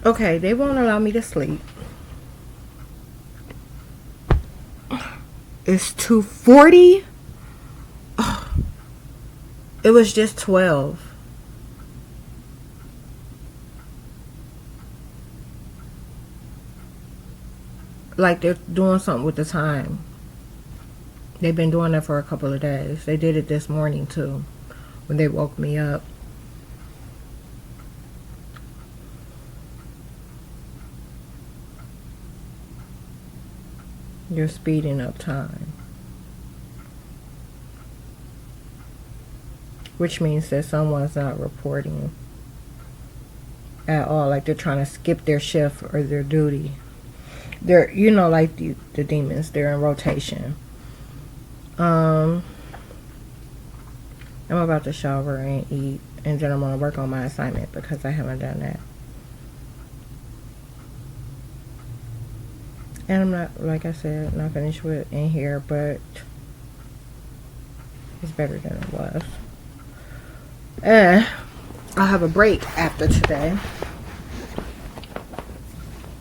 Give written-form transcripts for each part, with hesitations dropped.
Okay, they won't allow me to sleep. It's 2:40. It was just 12. Like they're doing something with the time. They've been doing that for a couple of days. They did it this morning too, when they woke me up. You're speeding up time. Which means that someone's not reporting at all. Like they're trying to skip their shift or their duty. They're, like the demons, they're in rotation. I'm about to shower and eat, and then I'm going to work on my assignment because I haven't done that. And I'm not, like I said, not finished with in here, but it's better than it was. And I'll have a break after today,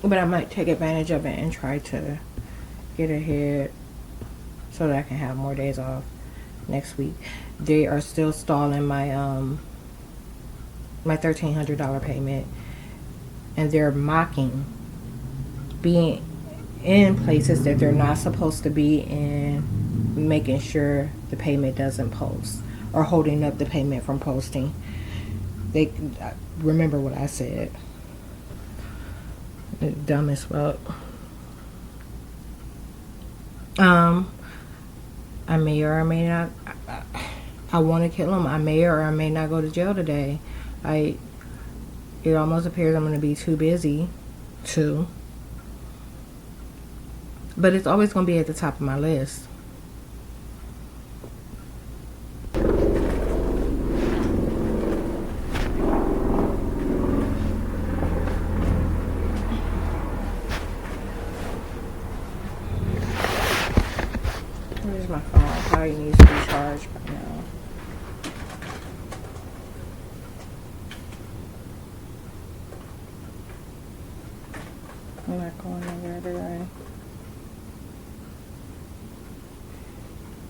but I might take advantage of it and try to get ahead so that I can have more days off next week. They are still stalling my my $1,300 payment, and they're mocking being in places that they're not supposed to be in, making sure the payment doesn't post or holding up the payment from posting. They remember what I said. They're dumb as fuck. I may or I may not. I want to kill him. I may or I may not go to jail today. It almost appears I'm going to be too busy to. But it's always going to be at the top of my list. Where's my phone? It probably needs to be charged by now. I'm not going nowhere today.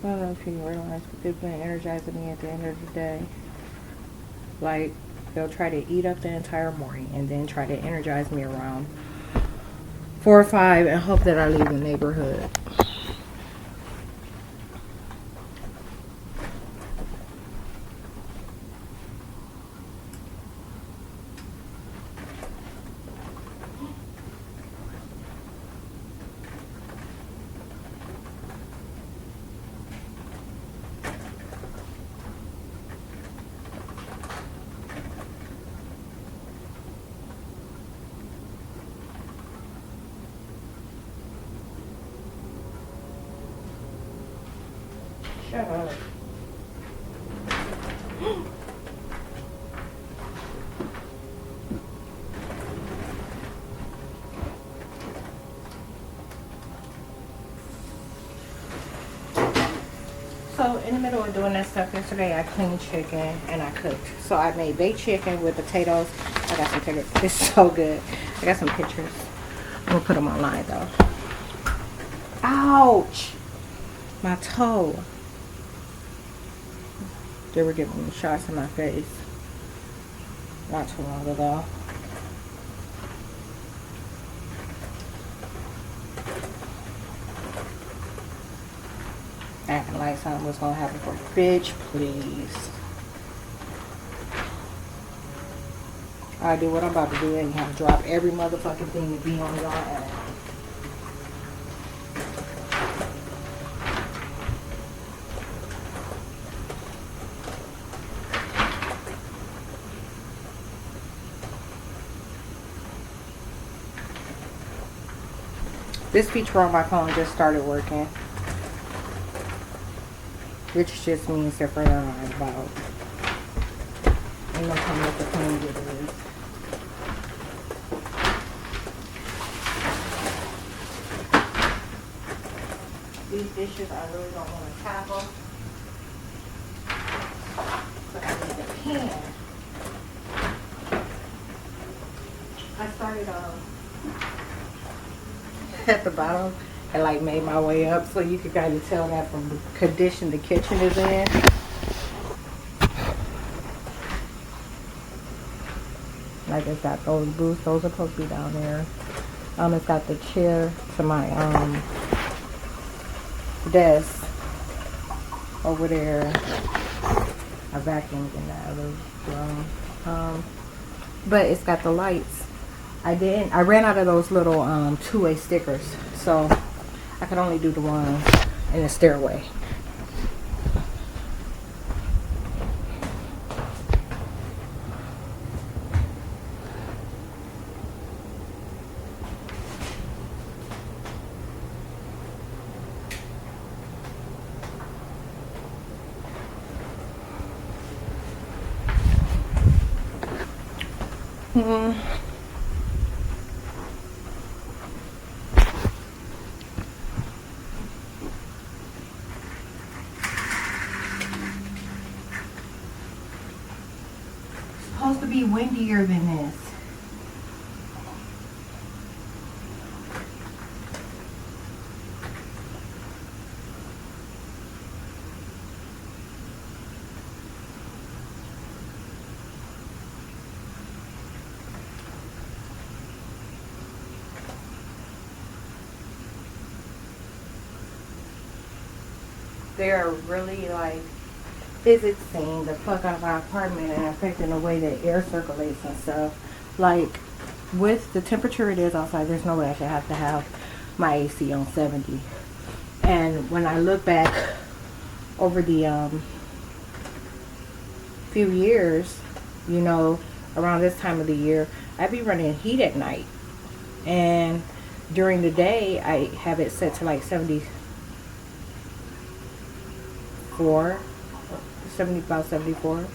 I don't know if you realize, but they've been energizing me at the end of the day. Like, they'll try to eat up the entire morning and then try to energize me around 4 or 5 and hope that I leave the neighborhood. Shut up. So in the middle of doing that stuff yesterday, I cleaned chicken and I cooked. So I made baked chicken with potatoes. I got some pictures. It's so good. I got some pictures. I'm gonna put them online though. Ouch! My toe. They were giving me shots in my face not too long ago. Acting like something was gonna happen for bitch, please. I do what I'm about to do and have to drop every motherfucking thing to be on your ass. This feature on my phone just started working, which just means they're further on about. I'm gonna come with the clean it is. These dishes I really don't want to tackle, but I need a pan. I started at the bottom and like made my way up, so you could kind of tell that from the condition the kitchen is in. Like it's got those booths, those are supposed to be down there. It's got the chair to my desk over there. I vacuumed in that other room. But it's got the lights. I ran out of those little two-way stickers, so I could only do the one in the stairway. Supposed to be windier than this. They're really like physicsing the fuck out of our apartment and affecting the way that air circulates and stuff. Like with the temperature it is outside, there's no way I should have to have my AC on 70. And when I look back over the few years, you know, around this time of the year, I be running heat at night, and during the day I have it set to like 74, about 74.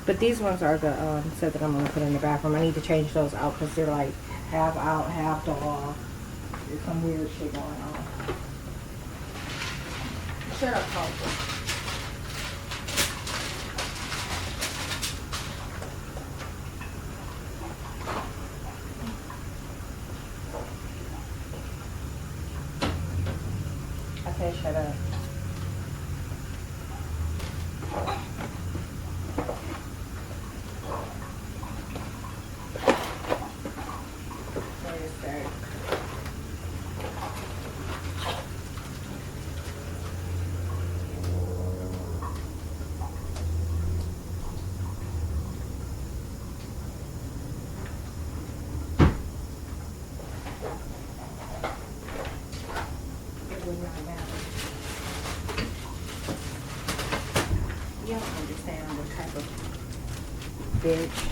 But these ones are the set that I'm going to put in the bathroom. I need to change those out because they're like half out, half off. There's some weird shit going on. Shut up, Paul. I said shut up. You don't understand what type of bitch.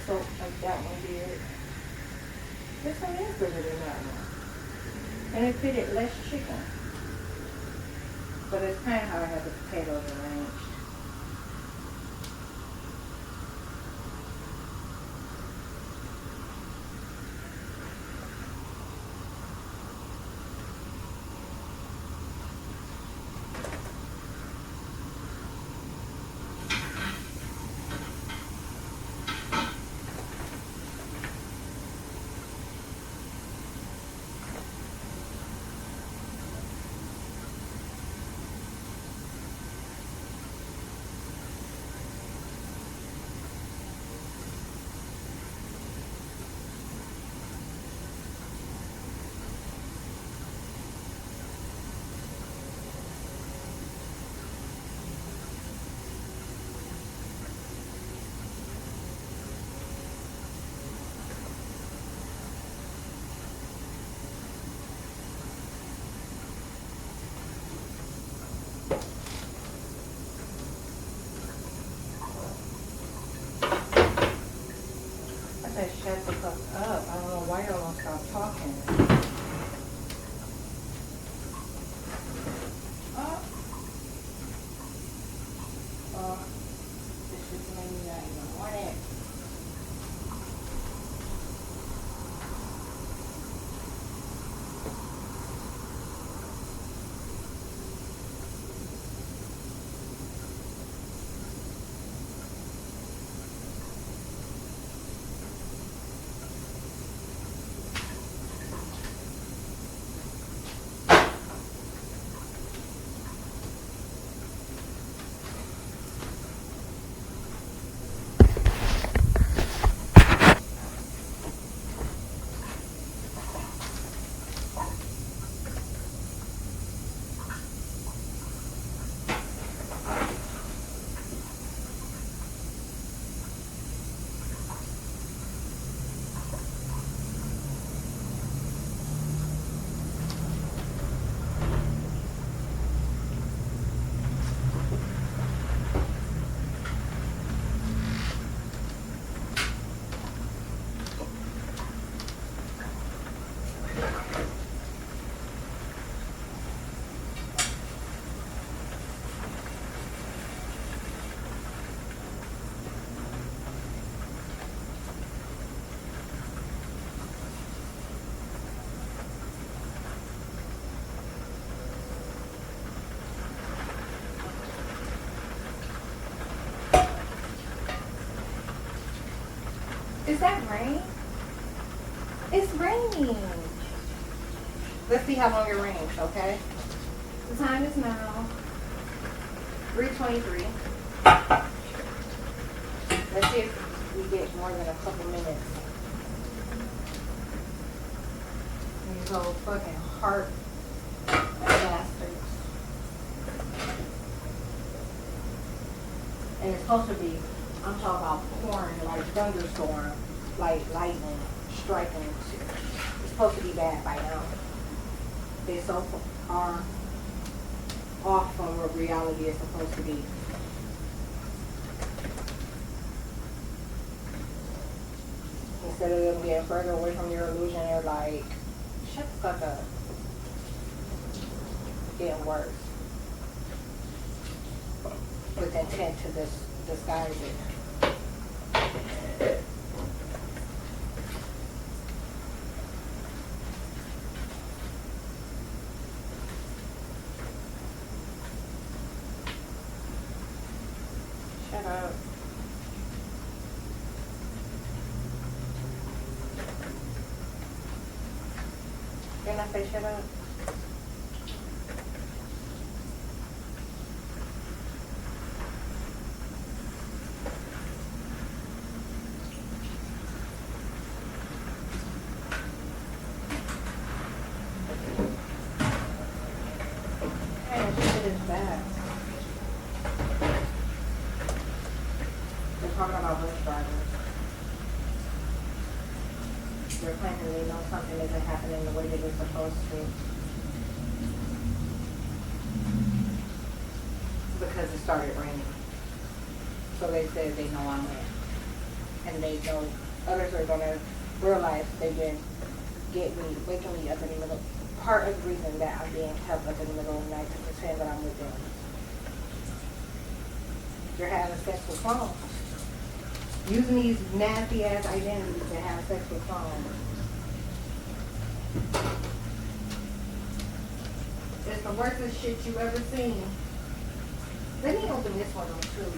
So like that one did. This one is bigger than that one. And it fitted less chicken. But it's kind of how I have the potatoes arranged. Just made me not even want it. Is that rain? It's raining. Let's see how long it rains, okay? The time is now 3:23. Let's see if we get more than a couple minutes. These old fucking heart bastards. And it's supposed to be, I'm talking about pouring, like thunderstorm, like lightning striking. It's supposed to be bad by now. They so far off from what reality is supposed to be. Instead of them getting further away from your illusion, they're like, shut the fuck up. Getting worse. With intent to disguise it. Shut up. Didn't I say shut up? Man, this shit is bad. They're talking about bus drivers. They're claiming they know something isn't happening the way that it's supposed to. Because it started raining. So they said they know I'm there. And they know others are gonna realize they've been waking me up in the middle. Part of the reason that I'm being kept up in the middle of the night to pretend that I'm with them. They're having sex with clones. Using these nasty ass identities to have sex with clones. It's the worstest shit you ever seen. Let me open this one up too.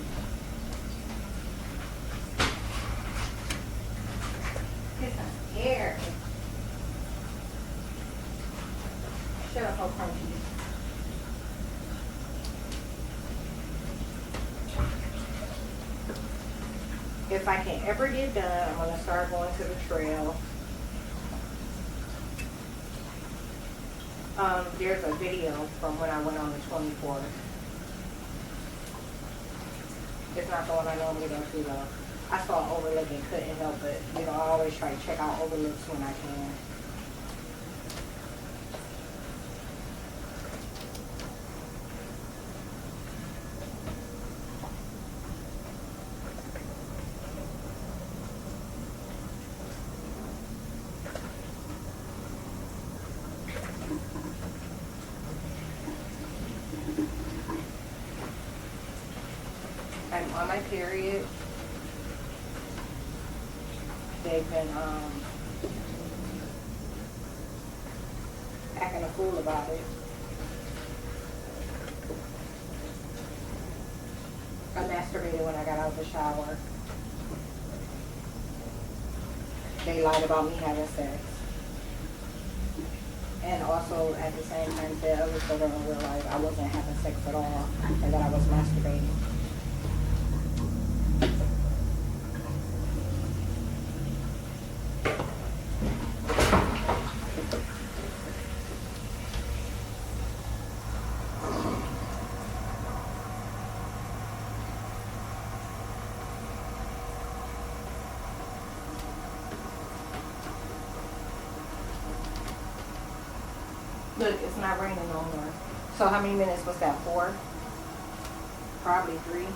It's not scared. Shut up, oh crunchy. If I can ever get done, I'm going to start going to the trail. There's a video from when I went on the 24th. It's not the one I normally go to though. I saw Overlook and couldn't help it. You know, I always try to check out Overlooks when I can. I'm on my period. They've been acting a fool about it. I masturbated when I got out of the shower. They lied about me having sex. And also, at the same time, the other children realized I wasn't having sex at all and that I was masturbating. Look, it's not raining no more. So how many minutes was that? 4? Probably 3.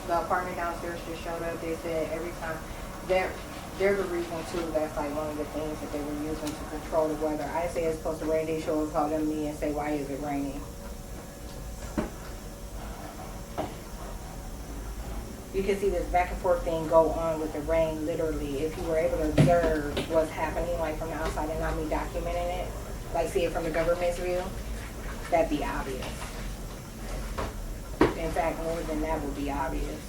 The apartment downstairs just showed up. They said every time they're the reason too. That's like one of the things that they were using to control the weather. I say it's supposed to rain. They should call them me and say, why is it raining? You can see this back and forth thing go on with the rain, literally. If you were able to observe what's happening, like from the outside and not me documenting it, like see it from the government's view, that'd be obvious. In fact, more than that would be obvious.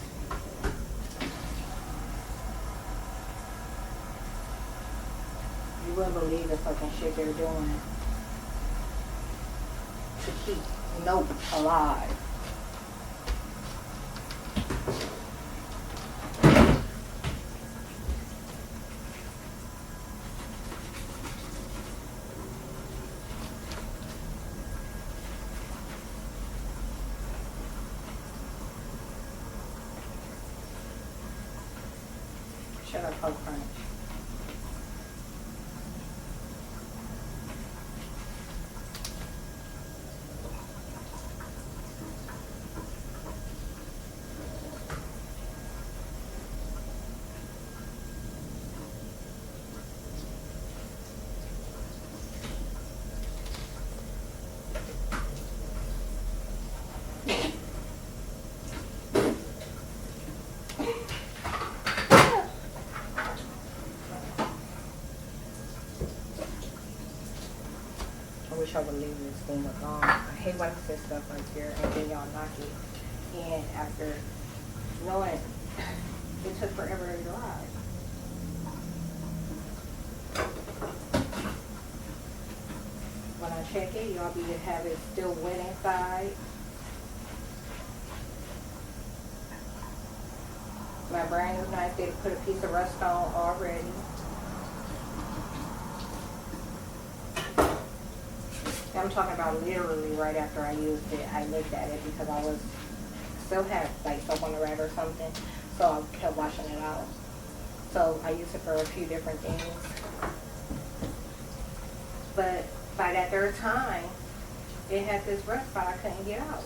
You wouldn't believe the fucking shit they're doing to keep Nope alive. Shut up, Coke Crunch. I wish I would leave this thing alone. I hate when I put stuff right here and then y'all knock it in after knowing it took forever to dry. When I check it, y'all be to have it still wet inside. My brand new knife, they put a piece of rust on already. I'm talking about literally right after I used it, I looked at it because I was still had like soap on the rag or something, so I kept washing it out. So I used it for a few different things. But by that third time, it had this rust spot I couldn't get out.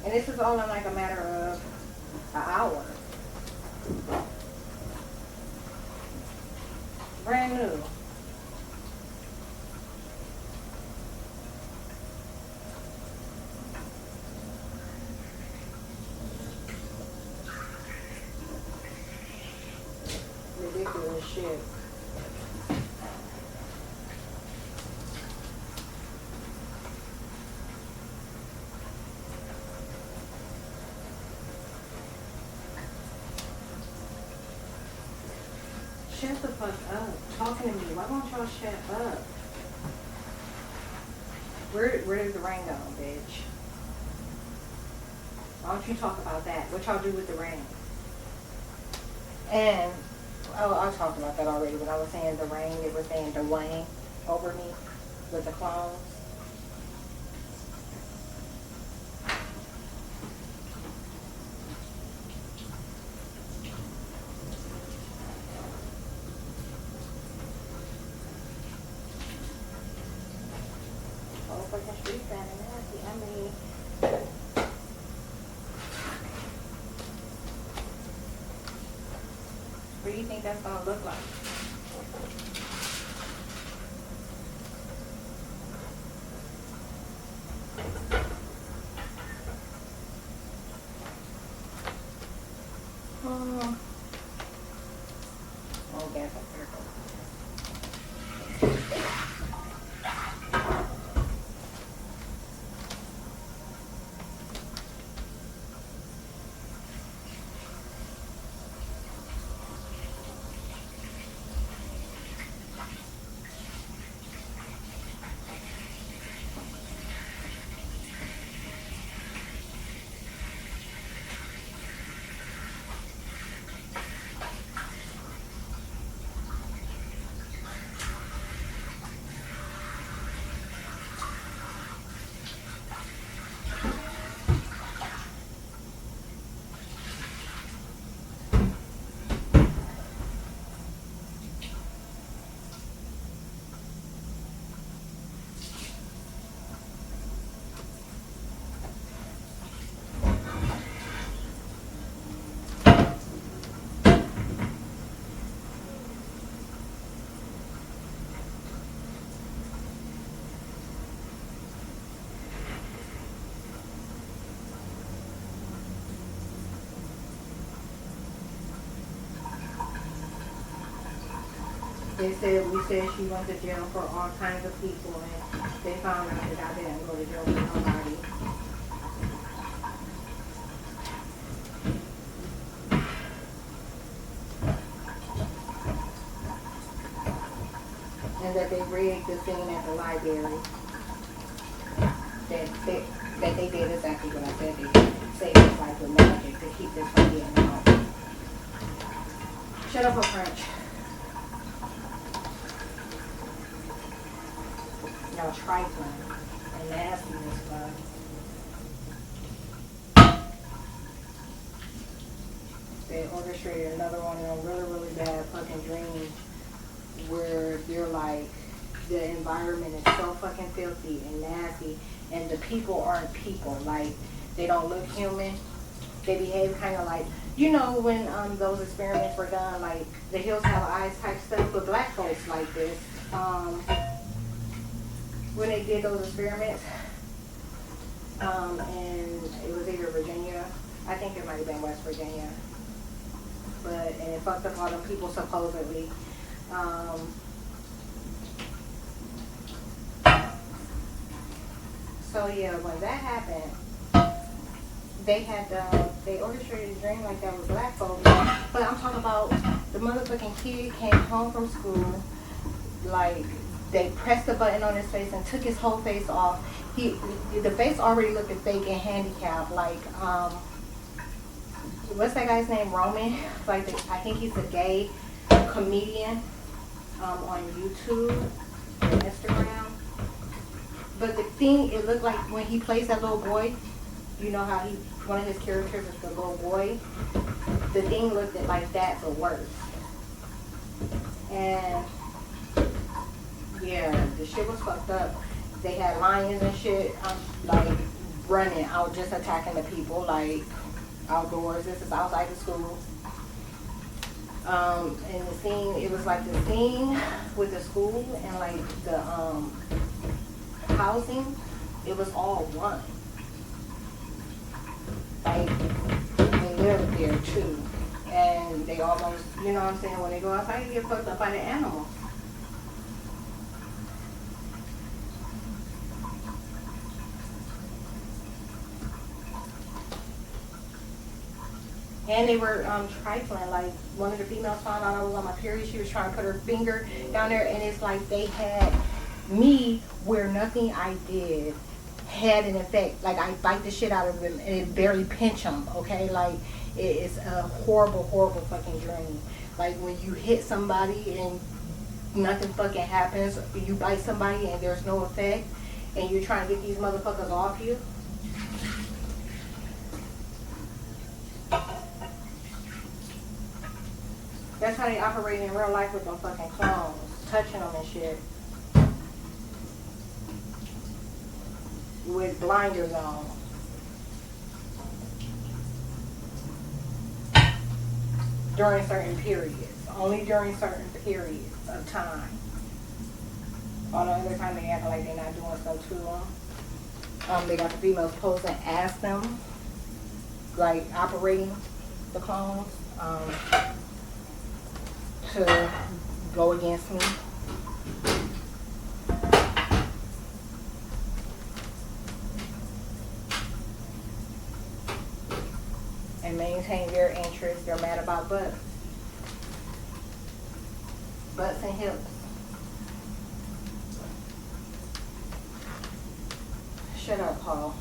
And this is all in like a matter of an hour. Brand new. Ridiculous shit. Shut the fuck up. Talking to me. Why won't y'all shut up? Where did the rain go, bitch? Why don't you talk about that? What y'all do with the rain? And I talked about that already when I was saying the rain. They were saying the rain over me with the clones. Oh, fucking street fan and nasty. I mean, what do you think that's gonna look like? We said she went to jail for all kinds of people, and they found out that I didn't go to jail for nobody. And that they rigged the thing at the library. That they did exactly what I said they did. Say it's like with magic to keep this from getting out. Shut up, French. Y'all trifling and nastiness, but they orchestrated another one of them really, really bad fucking dreams where they're like, the environment is so fucking filthy and nasty, and the people aren't people. Like, they don't look human. They behave kind of like, you know, when those experiments were done, like the hills have eyes type stuff with black folks like this. When they did those experiments, and it was either Virginia, I think it might have been West Virginia, and it fucked up all them people supposedly. So yeah, when that happened, they orchestrated a dream like that with black folks. But I'm talking about the motherfucking kid came home from school, like, they pressed the button on his face and took his whole face off. The face already looked fake and handicapped. Like, what's that guy's name? Roman. Like, I think he's a gay comedian on YouTube and Instagram. But the thing, it looked like when he plays that little boy, you know how one of his characters is the little boy. The thing looked like that, but worse. And yeah, the shit was fucked up. They had lions and shit, like, running out, just attacking the people, like, outdoors. This is outside the school. And the scene, it was like the scene with the school and, like, the housing, it was all one. Like, they live there, too. And they almost, you know what I'm saying, when they go outside, they get fucked up by the animals. And they were trifling. Like, one of the females found out I was on my period. She was trying to put her finger down there, and it's like they had me where nothing I did had an effect. Like, I bite the shit out of them, and it barely pinch them, okay? Like, it's a horrible, horrible fucking dream. Like, when you hit somebody and nothing fucking happens, you bite somebody and there's no effect, and you're trying to get these motherfuckers off you. That's how they operate in real life with them fucking clones, touching them and shit. With blinders on. During certain periods. Only during certain periods of time. All the other time they act like they're not doing so to them. They got the females supposed to ask them, like, operating the clones, to go against me. maintain their interests. They're mad about butts. Butts and hips. Shut up, Paul.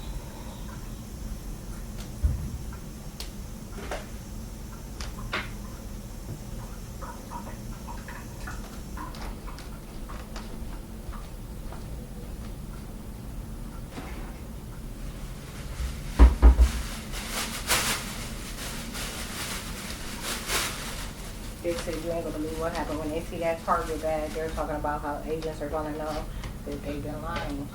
They said you ain't gonna believe what happened when they see that Target bag. They're talking about how agents are gonna know that they've been lying.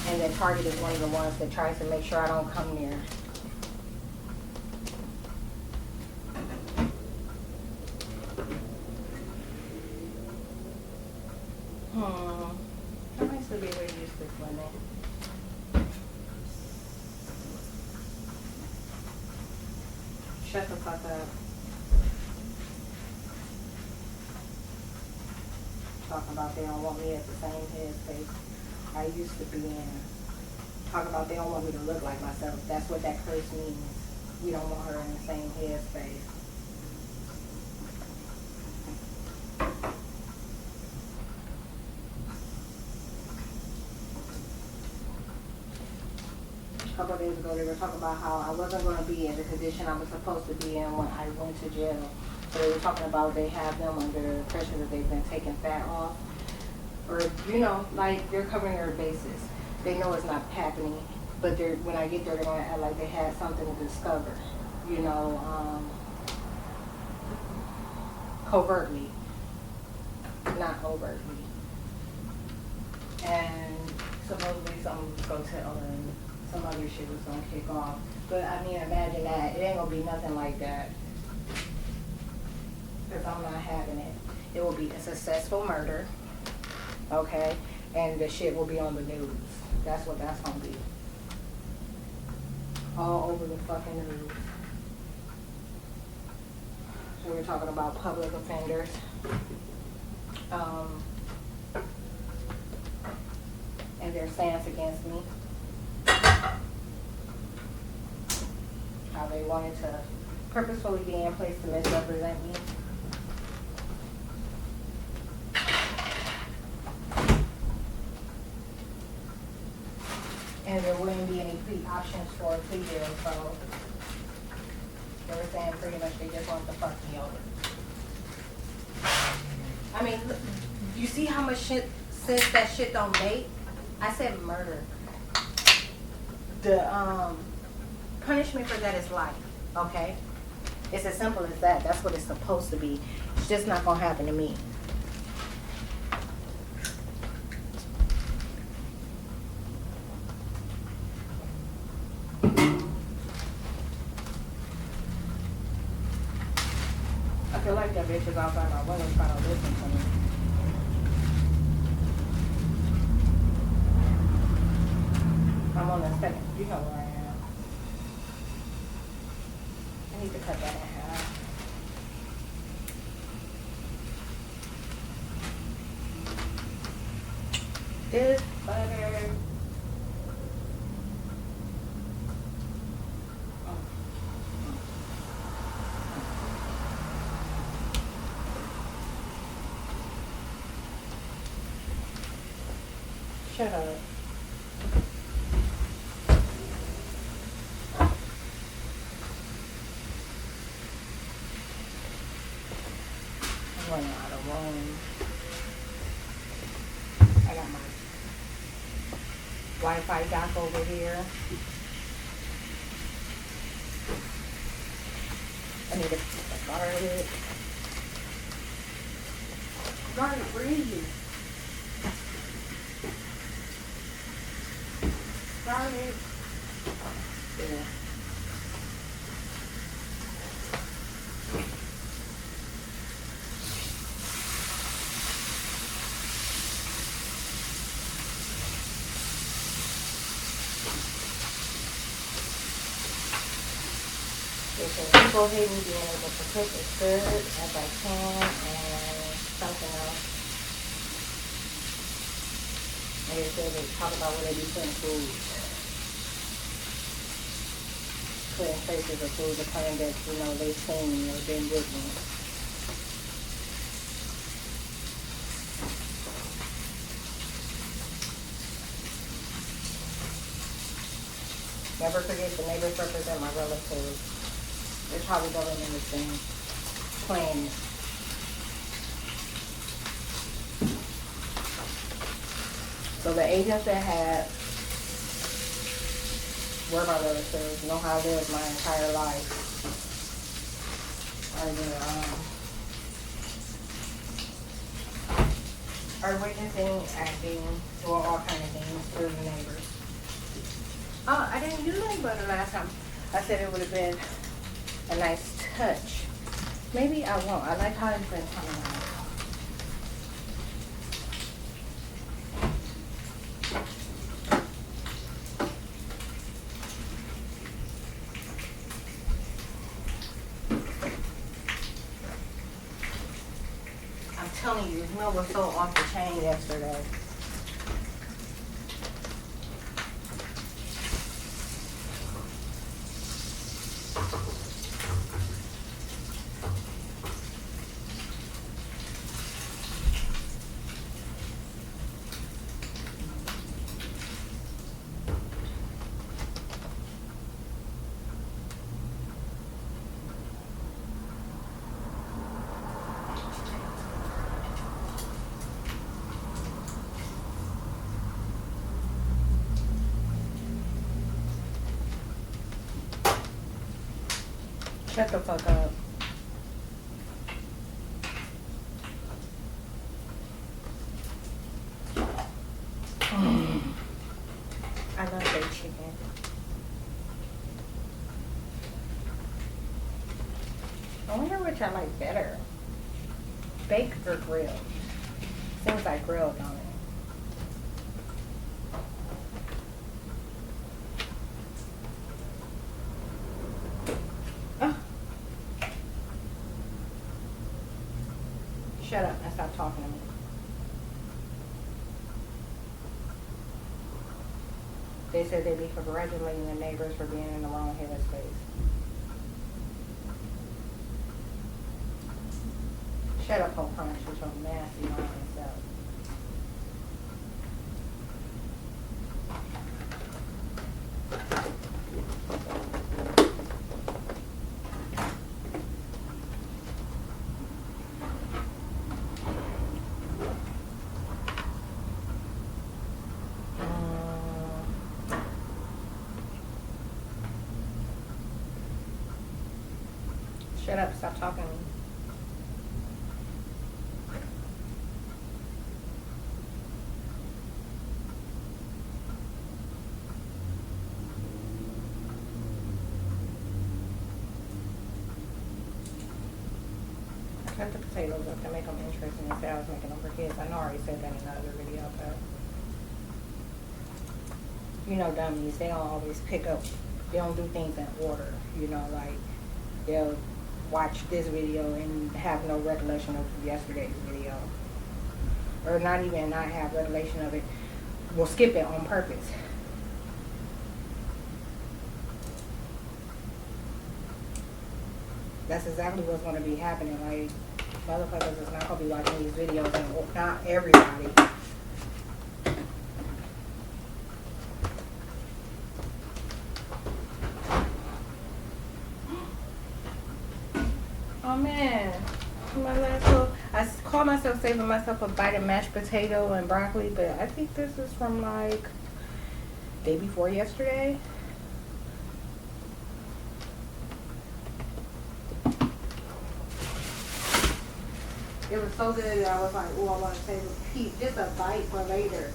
And then Target is one of the ones that tries to make sure I don't come near. I might still be able to use this one then. Shut the fuck up. Talking about they don't want me at the same headspace I used to be in. Talk about they don't want me to look like myself. That's what that curse means. We don't want her in the same headspace. A couple of days ago, they were talking about how I wasn't going to be in the condition I was supposed to be in when I went to jail. So they were talking about they have them under the pressure that they've been taking fat off. Or, you know, like they're covering their bases. They know it's not happening, but when I get there, they're going to act like they had something to discover, you know, covertly, not overtly. And supposedly something was going to tell and some other shit was going to kick off. But I mean, imagine that. It ain't going to be nothing like that. Because I'm not having it. It will be a successful murder, okay? And the shit will be on the news. That's what that's going to be. All over the fucking news. So we're talking about public offenders. And their stance against me. How they wanted to purposefully be in place to misrepresent me. And there wouldn't be any plea options for a plea deal, so they were saying pretty much they just want to fuck me over. I mean, look, you see how much shit since that shit don't make? I said murder. The punishment for that is life, okay? It's as simple as that. That's what it's supposed to be. It's just not gonna happen to me. I feel like that bitch is outside my window trying to listen to me. I'm on the second. You know where I am. I need to cut that in half. This butter. Shut up. I'm running out of room. I got my Wi-Fi dock over here. I need to guard it. Guard it, breathe. Guard it. Yeah. People hate me being able to cook as good as I can and something else. And they said they talk about what they do in food. putting traces of food, the kind that, you know, they've seen or been with me. Never forget the neighbors represent my relatives. That's how the government has been playing it. So the agents that had were my relatives, know how I lived my entire life. Are witnessing, acting, doing all kind of things to the neighbors. I didn't do nothing but the last time. I said it would have been a nice touch. Maybe I won't. I like how it's been coming out. I'm telling you, this meal was so off the chain yesterday. Shut the fuck up. I love baked chicken. I wonder which I like better. Baked or grilled? Seems like grilled on it. Shut up and stop talking to me. They said they'd be congratulating the neighbors for being in the wrong headspace. Shut up, whole punch, you're so nasty on yourself. Shut up, stop talking to me. Cut the potatoes up to make them interesting instead of making them for kids. I know I already said that in another video, but you know dummies, they don't always pick up, they don't do things in order, you know, like they'll watch this video and have no recollection of yesterday's video, or not even not have recollection of it, will skip it on purpose. That's exactly what's going to be happening. Like, motherfuckers is not going to be watching these videos, and not everybody. Oh man, my last little, I call myself saving myself a bite of mashed potato and broccoli, but I think this is from like day before yesterday. It was so good that I was like, oh, I want to save a piece, just a bite for later.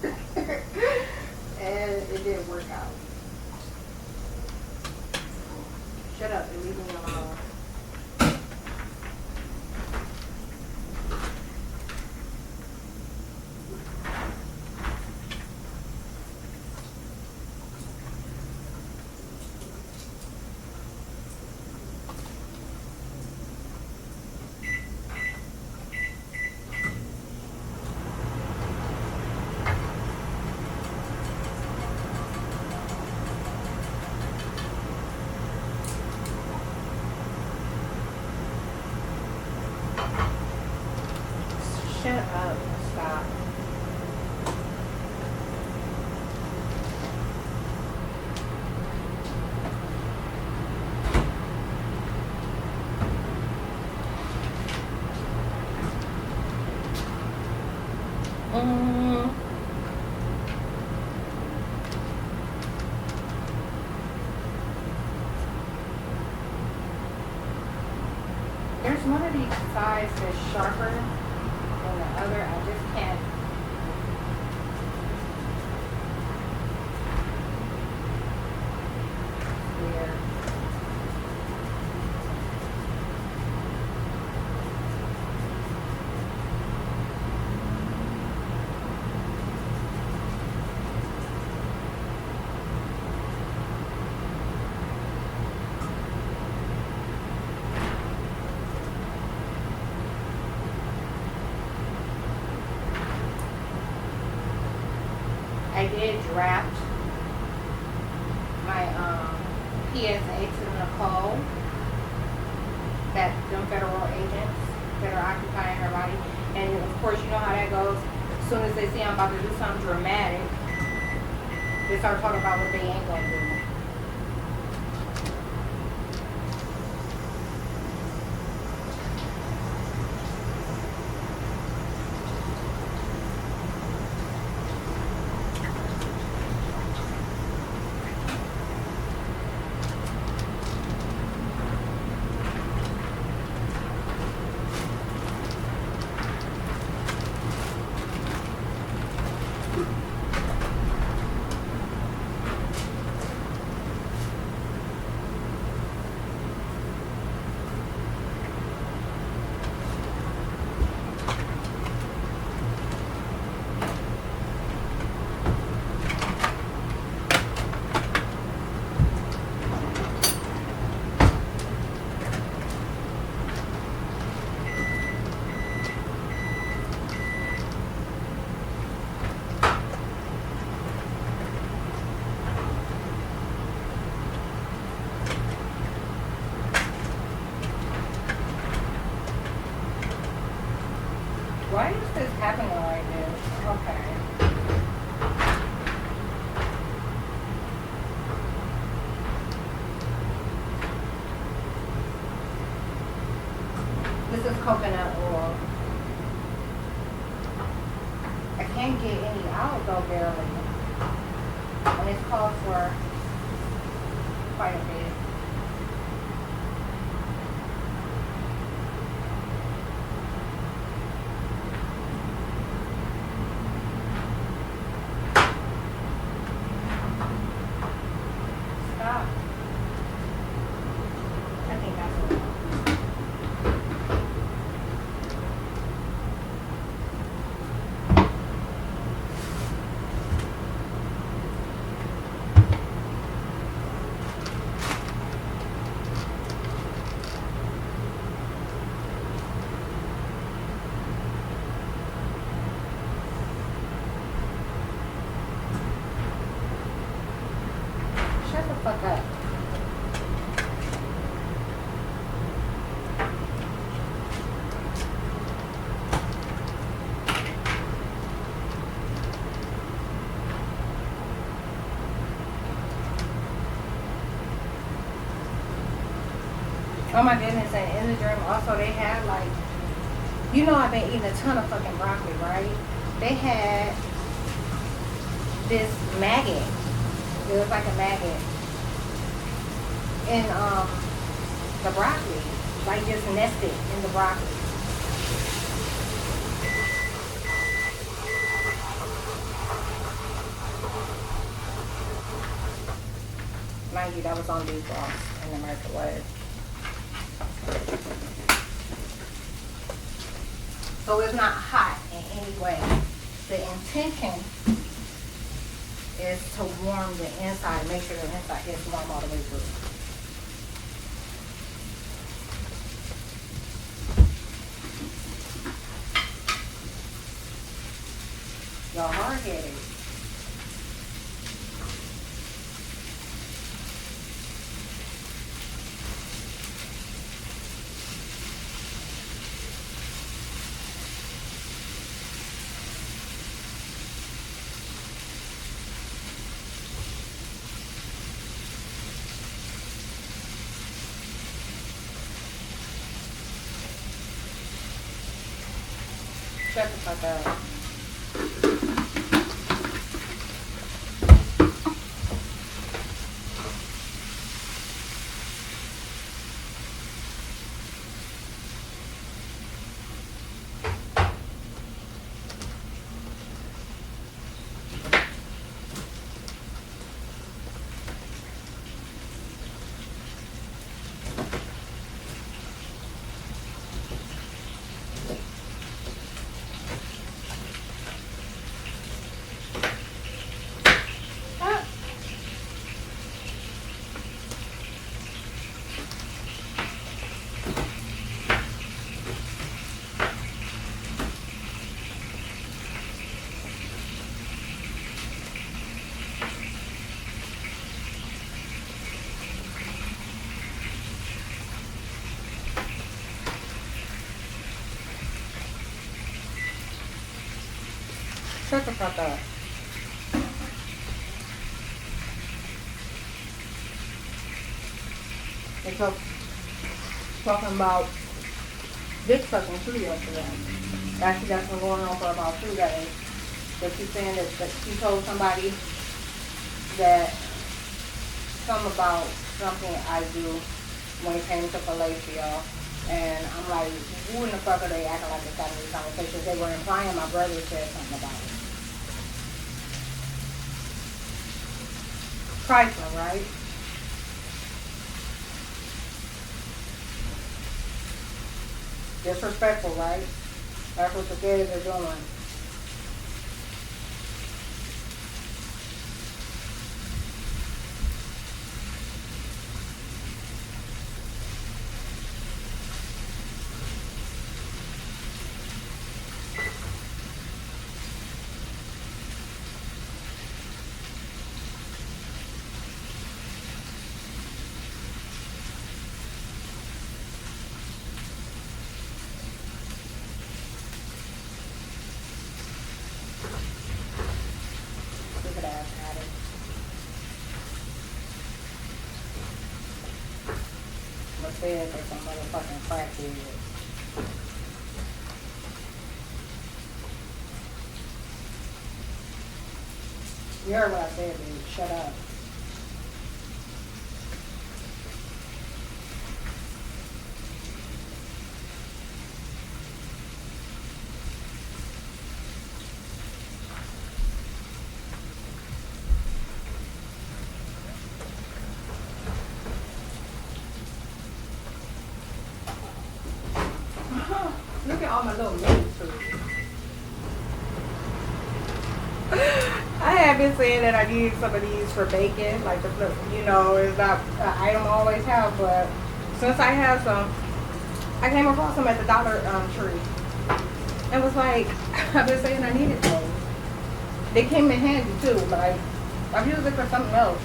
And it didn't work out. Shut up and leave me alone. Shut up. Stop. There's one of these sides that's sharper than the other. I just can't. Weird. I did draft my PSA to Nicole, that them federal agents that are occupying her body. And of course, you know how that goes. As soon as they see I'm about to do something dramatic, they start talking about what they ain't gonna do. Why is this happening like this? Okay. This is coconut oil. I can't get any out though, barely. And it's called for quite a bit. Stop. I think that's what. Shut the fuck up. Oh my goodness, and in the dream also they had like, you know I've been eating a ton of fucking broccoli, right? They had this maggot. It was like a maggot in the broccoli, like just nested in the broccoli. Mind you, that was on defrost in the microwave. So it's not hot in any way. The intention is to warm the inside, make sure the inside is warm all the way through. Y'all hard-headed. Shut the fuck up. Shut the fuck up. They talking about this fucking tree yesterday. Actually, that's been going on for about 2 days. But she's saying that she told somebody that something about something I do when it came to fellatio. And I'm like, who in the fuck are they acting like it's having these conversations? They were implying my brother said something about it. Trifling, right? Disrespectful, right? That's what the kids are doing. Said for some motherfucking crackheads. You heard what I said, dude. Shut up. Look at all my little mini food. I have been saying that I need some of these for bacon, like the flip, it's not an item I always have, but since I have some, I came across them at the Dollar Tree. It was like, I've been saying I needed those. They came in handy too, but I've used it for something else.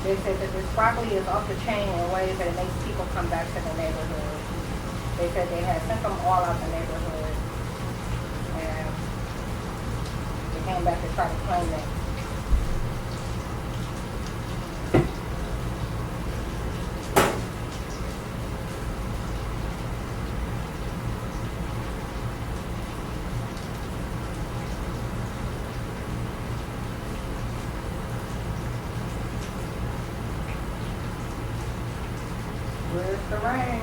They said that this broccoli is off the chain in ways that it makes people come back to the neighborhood. They said they had sent them all out the neighborhood. And they came back to try to claim it. Where's the rain?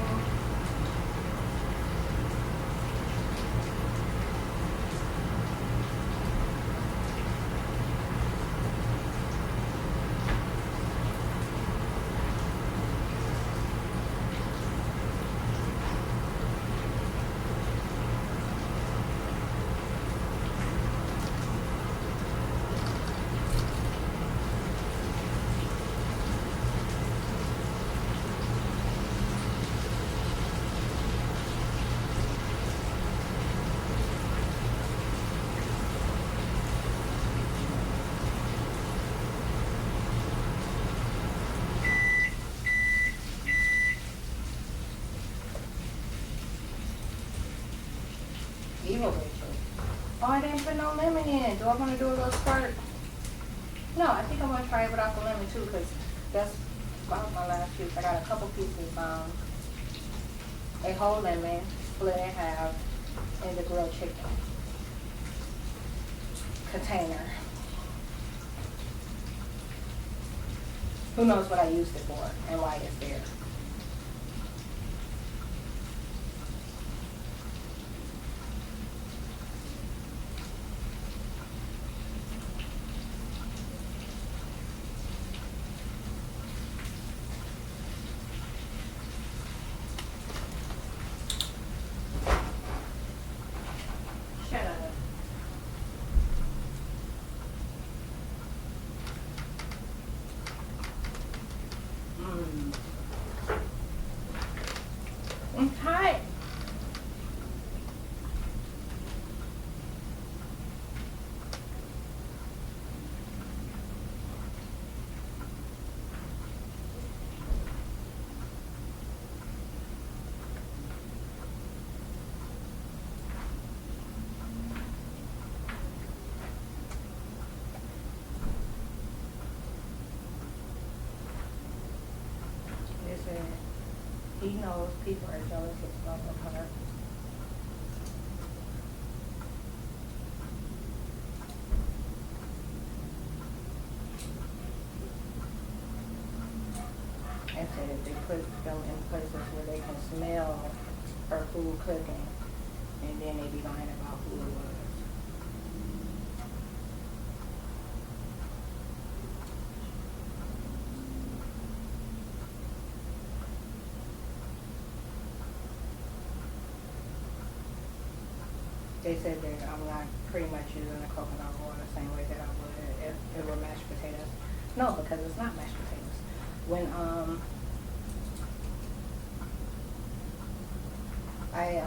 Oh, I didn't put no lemon in. Do I want to do a little squirt? No, I think I'm going to try it without the lemon too, because that's about my last piece. I got a couple pieces, a whole lemon, split in half, in the grilled chicken container. Who knows what I used it for and why it's there. Shut up. It's hot. He knows people are jealous of her. And said if they put them in places where they can smell her food cooking, and then they be lying about who it was. They said that I'm not pretty much using the coconut oil the same way that I would if it were mashed potatoes. No, because it's not mashed potatoes. When I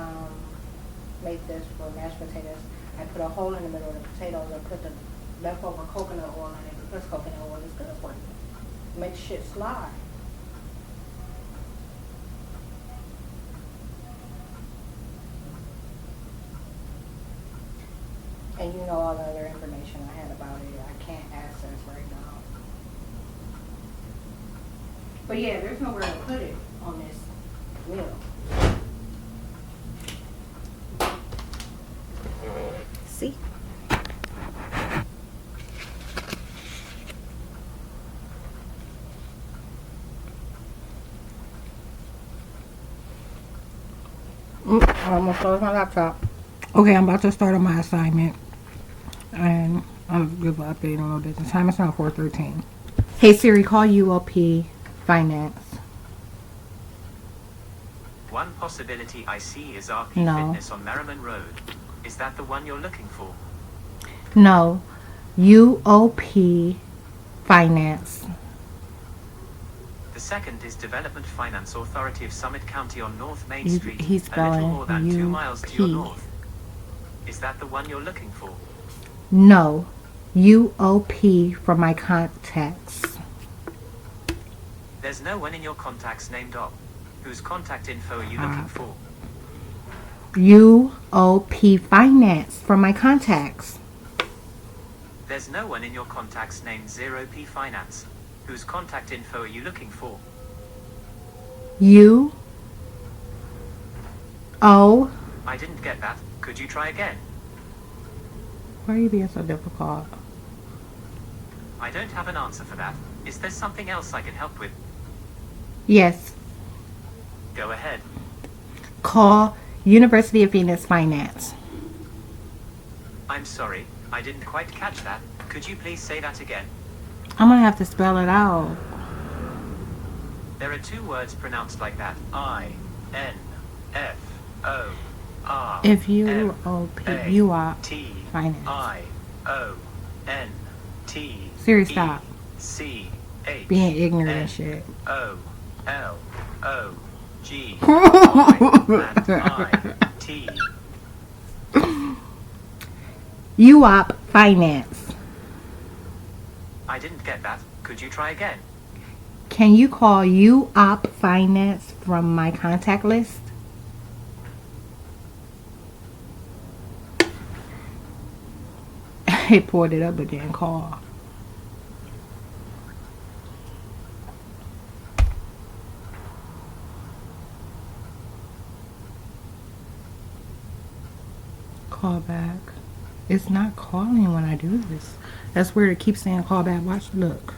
made this for mashed potatoes, I put a hole in the middle of the potatoes and put the leftover coconut oil in it because coconut oil is good for you. Makes shit slide. And you know all the other information I had about it, I can't access right now. But yeah, there's nowhere to put it on this meal. See? I'm gonna close my laptop. Okay, I'm about to start on my assignment. And I'll give an update in a little bit. The time is now 4:13. Hey Siri, call UOP Finance. One possibility I see is RP No. Fitness on Merriman Road. Is that the one you're looking for? No, UOP Finance. The second is Development Finance Authority of Summit County on North Main He's Street, a little spelling more than 2 miles to your UP. north. Is that the one you're looking for? No, UOP for my contacts. There's no one in your contacts named Op. Whose contact info are you looking for? UOP Finance for my contacts. There's no one in your contacts named 0P Finance. Whose contact info are you looking for? UO. I didn't get that. Could you try again? Why are you being so difficult? I don't have an answer for that. Is there something else I can help with? Yes. Go ahead. Call University of Phoenix Finance. I'm sorry, I didn't quite catch that. Could you please say that again? I'm gonna have to spell it out. There are 2 words pronounced like that. I-N-F-O-R. If UOP, UOP T Finance. I-O-N-T. Siri, stop. C-H. Being ignorant and shit. O-L-O-G. I-T. UOP Finance. I didn't get that. Could you try again? Can you call UOP Finance from my contact list? They pulled it up but didn't call. Call back. It's not calling when I do this. That's weird. It keeps saying call back. Watch, look.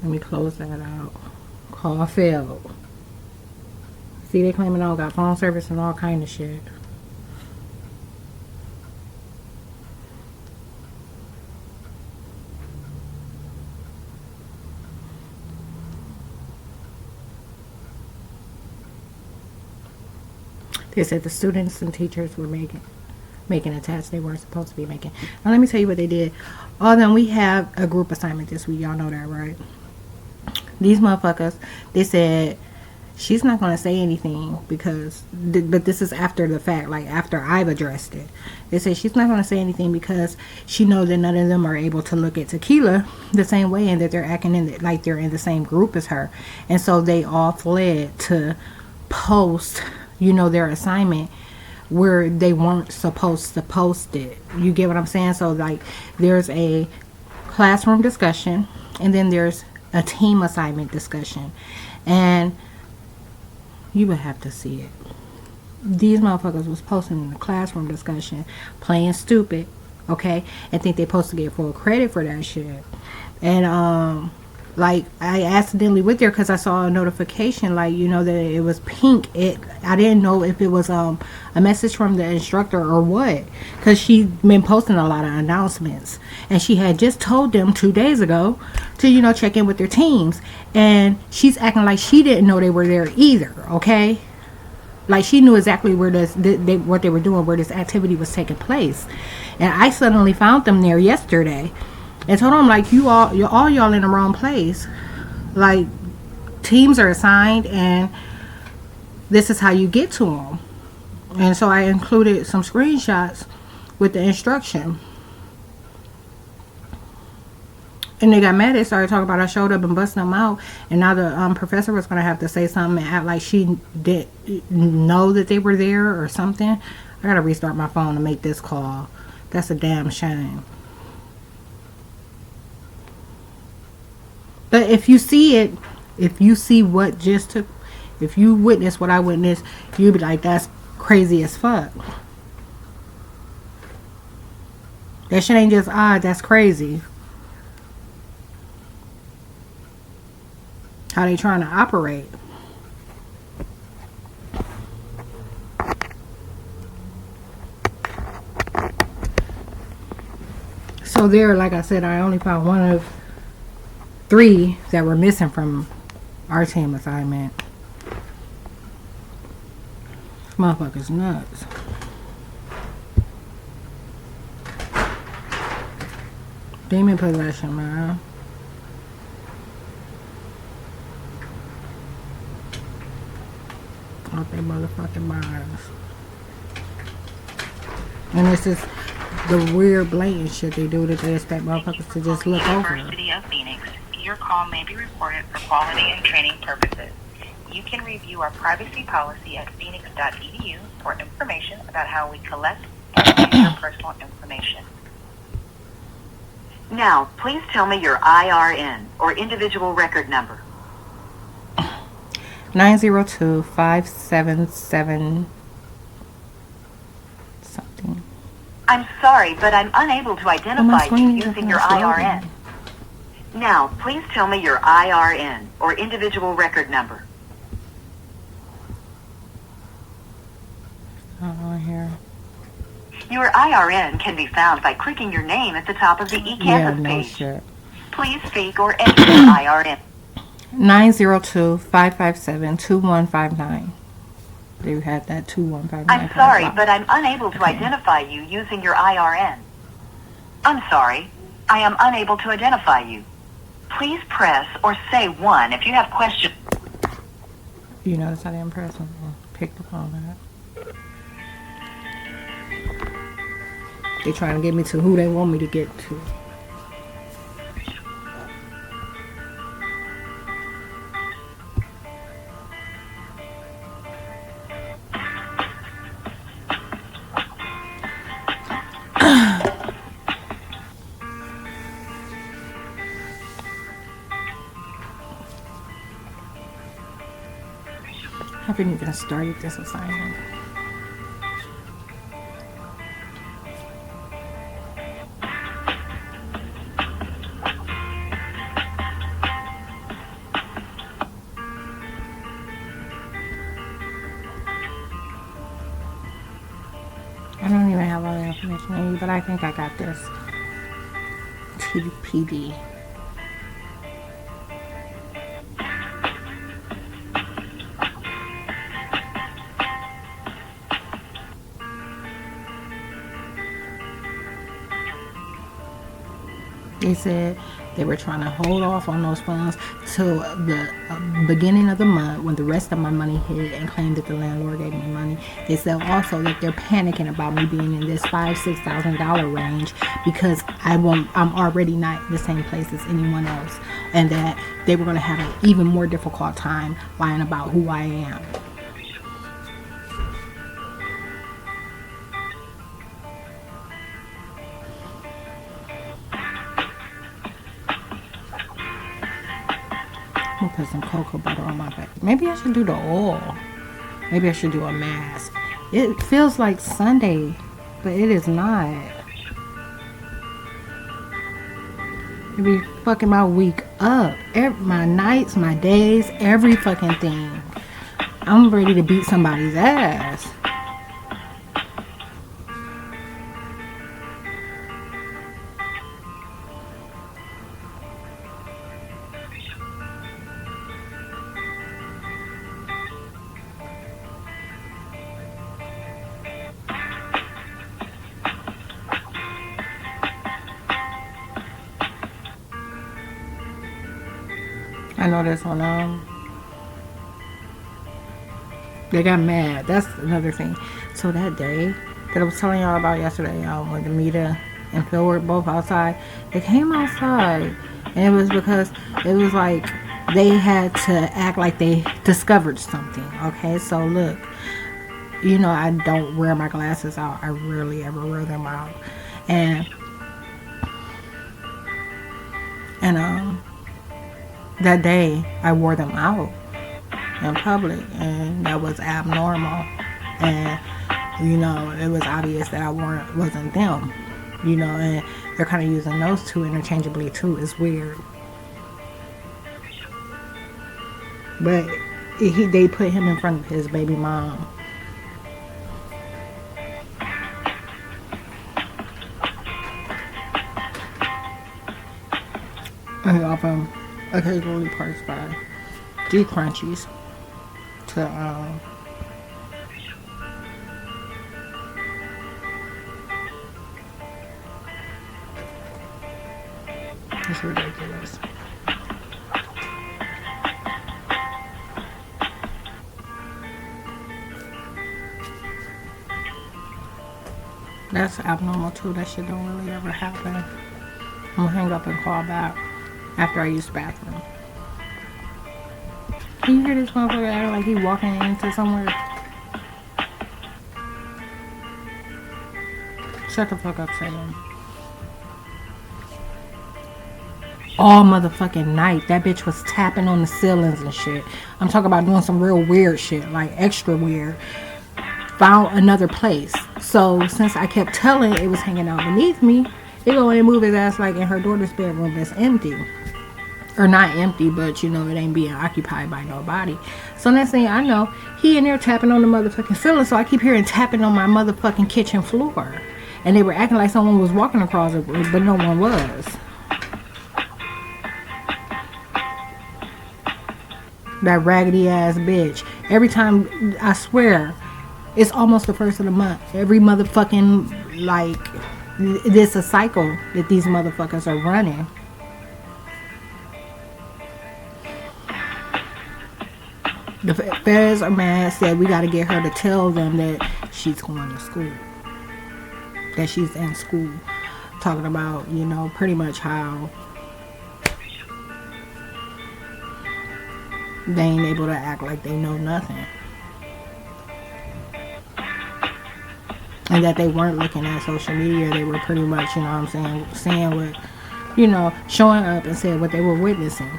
Let me close that out. Call failed. See, they claiming I don't got phone service and all kind of shit. They said the students and teachers were making a test they weren't supposed to be making. Now let me tell you what they did. Oh, then we have a group assignment this week. Y'all know that, right? These motherfuckers, they said she's not going to say anything because, but this is after the fact, like after I've addressed it. They said she's not going to say anything because she knows that none of them are able to look at Tequila the same way and that they're acting like they're in the same group as her. And so they all fled to post, their assignment where they weren't supposed to post it. You get what I'm saying? So like there's a classroom discussion and then there's a team assignment discussion, and you would have to see it. These motherfuckers was posting in the classroom discussion playing stupid, okay, and think they supposed to get full credit for that shit. And like I accidentally went there because I saw a notification, like that it was pink. I didn't know if it was a message from the instructor or what, because she's been posting a lot of announcements, and she had just told them 2 days ago to check in with their teams, and she's acting like she didn't know they were there either. Okay, like she knew exactly where what they were doing, where this activity was taking place, and I suddenly found them there yesterday. And told them, like, y'all in the wrong place. Like, teams are assigned, and this is how you get to them. And so I included some screenshots with the instruction. And they got mad. They started talking about I showed up and busting them out. And now the professor was going to have to say something and act like she didn't know that they were there or something. I got to restart my phone to make this call. That's a damn shame. But if you see it, if you see what just took, if you witness what I witnessed, you'd be like, that's crazy as fuck. That shit ain't just odd, that's crazy. How they trying to operate. So there, like I said, I only found one of 3 that were missing from our team assignment. Motherfuckers nuts. Demon possession, man. Out their motherfucking minds. And this is the weird blatant shit they do that they expect motherfuckers to just look over. University of Phoenix. Your call may be recorded for quality and training purposes. You can review our privacy policy at phoenix.edu for information about how we collect and use your personal information. Now, please tell me your IRN or individual record number. 902-577 something. I'm sorry, but I'm unable to identify you using your IRN. Now, please tell me your IRN or individual record number. Here. Your IRN can be found by clicking your name at the top of the eCampus page. Shit. Please speak or enter your IRN. 902-557-2159. They had that 2159. I'm sorry, but I'm unable to identify you using your IRN. I'm sorry, I am unable to identify you. Please press or say 1 if you have questions. You notice I didn't press them. Pick the phone up. They trying to get me to who they want me to get to. haven't even started this assignment. I don't even have all the information I need, but I think I got this. TPD. They said they were trying to hold off on those funds till the beginning of the month when the rest of my money hit, and claimed that the landlord gave me money. They said also that they're panicking about me being in this $5,000-$6,000 range because I'm already not in the same place as anyone else, and that they were going to have an even more difficult time lying about who I am. I'm gonna put some cocoa butter on my face. Maybe I should do the oil. Maybe I should do a mask. It feels like Sunday, but it is not. It be fucking my week up. My nights, my days, every fucking thing. I'm ready to beat somebody's ass. I know this one. They got mad. That's another thing. So that day that I was telling y'all about yesterday, when Demita and Phil were both outside, they came outside, and it was because it was like they had to act like they discovered something. Okay, so look, you know I don't wear my glasses out. I rarely ever wear them out, and that day I wore them out in public, and that was abnormal, and you know it was obvious that I wasn't them, you know, and they're kind of using those two interchangeably too. It's weird, but they put him in front of his baby mom. And often occasionally parts by G Crunchies to it's ridiculous. That's abnormal too. That shit don't really ever happen. I'm gonna hang up and call back after I use the bathroom. Can you hear this motherfucker acting like he walking into somewhere? Shut the fuck up, Salem. All motherfucking night, that bitch was tapping on the ceilings and shit. I'm talking about doing some real weird shit, like extra weird. Found another place. So since I kept telling it was hanging out beneath me, he go in and move his ass like in her daughter's bedroom that's empty. Or not empty, but you know, it ain't being occupied by nobody. So next thing I know, he in there tapping on the motherfucking ceiling. So I keep hearing tapping on my motherfucking kitchen floor. And they were acting like someone was walking across it, but no one was. That raggedy ass bitch. Every time, I swear, it's almost the first of the month. Every motherfucking, like, it's a cycle that these motherfuckers are running. The feds are mad, said we got to get her to tell them that she's going to school. That she's in school. Talking about, you know, pretty much how they ain't able to act like they know nothing. And that they weren't looking at social media. They were pretty much, you know what I'm saying what, you know, showing up and saying what they were witnessing.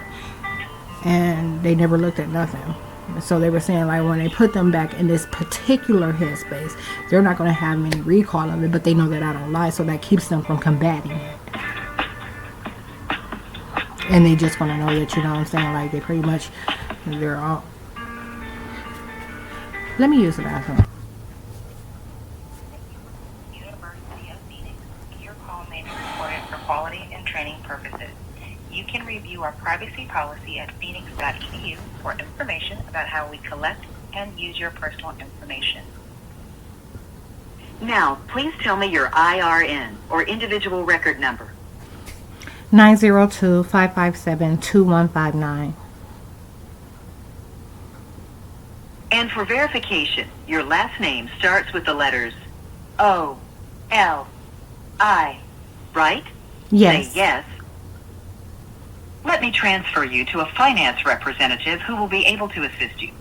And they never looked at nothing. So they were saying, like, when they put them back in this particular headspace, they're not going to have any recall of it, but they know that I don't lie, so that keeps them from combating it. And they just going to know that, you know what I'm saying, like, they pretty much, they're all... Let me use the bathroom. University of Phoenix. Your call may be recorded for quality and training purposes. You can review our privacy policy at phoenix.edu for information about how we collect and use your personal information. Now, please tell me your IRN or individual record number. 902-557-2159. And for verification, your last name starts with the letters O-L-I, right? Yes. Say yes. Let me transfer you to a finance representative who will be able to assist you.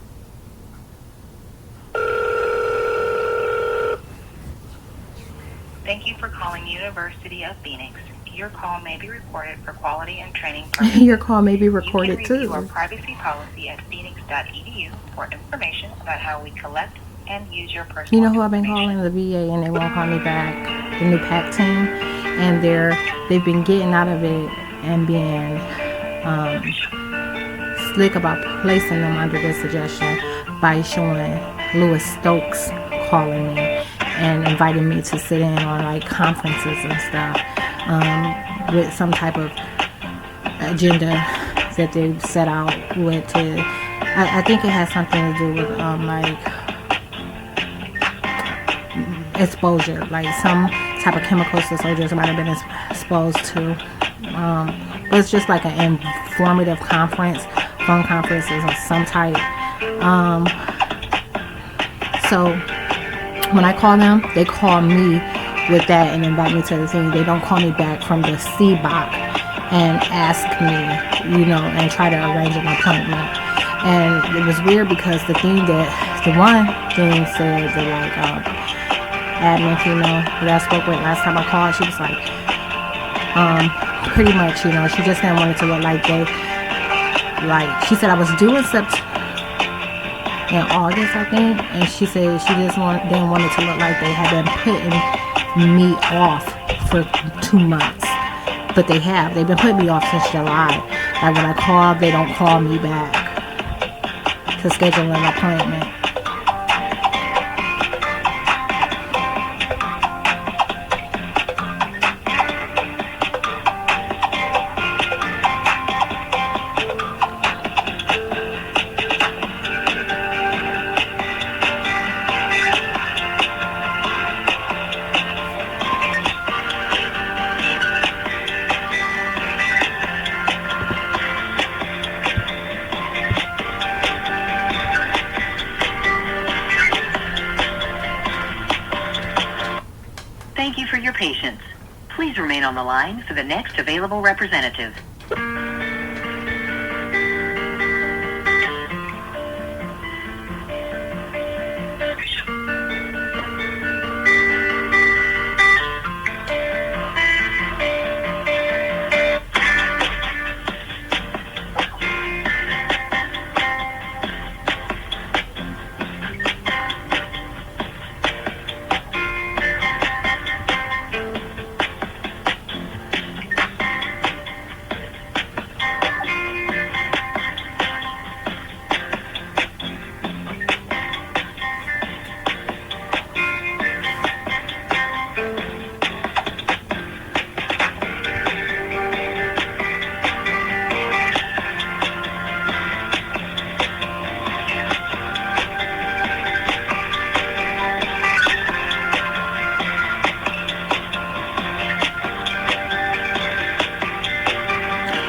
Thank you for calling University of Phoenix. Your call may be recorded for quality and training purposes. Your call may be recorded You can review too. our privacy policy at phoenix.edu for information about how we collect and use your personal You know who I've been information. calling? The VA, and they won't call me back. The new PAC team, and they've been getting out of it and being slick about placing them under this suggestion by showing Louis Stokes calling me and inviting me to sit in on like conferences and stuff with some type of agenda that they've set out with. I think it has something to do with like exposure, like some type of chemicals the soldiers might have been exposed to. It's just like an informative conference, phone conferences of some type. So when I call them, they call me with that and invite me to the thing. They don't call me back from the CBOC and ask me, you know, and try to arrange an appointment. And it was weird because the one thing said that like admin female that I spoke with last time I called, she was like, pretty much, you know, she just didn't want it to look like she said I was due in August, I think, and she said she didn't want it to look like they had been putting me off for 2 months, but they've been putting me off since July. Like when I call, they don't call me back to schedule an appointment. Thank you for your patience. Please remain on the line for the next available representative.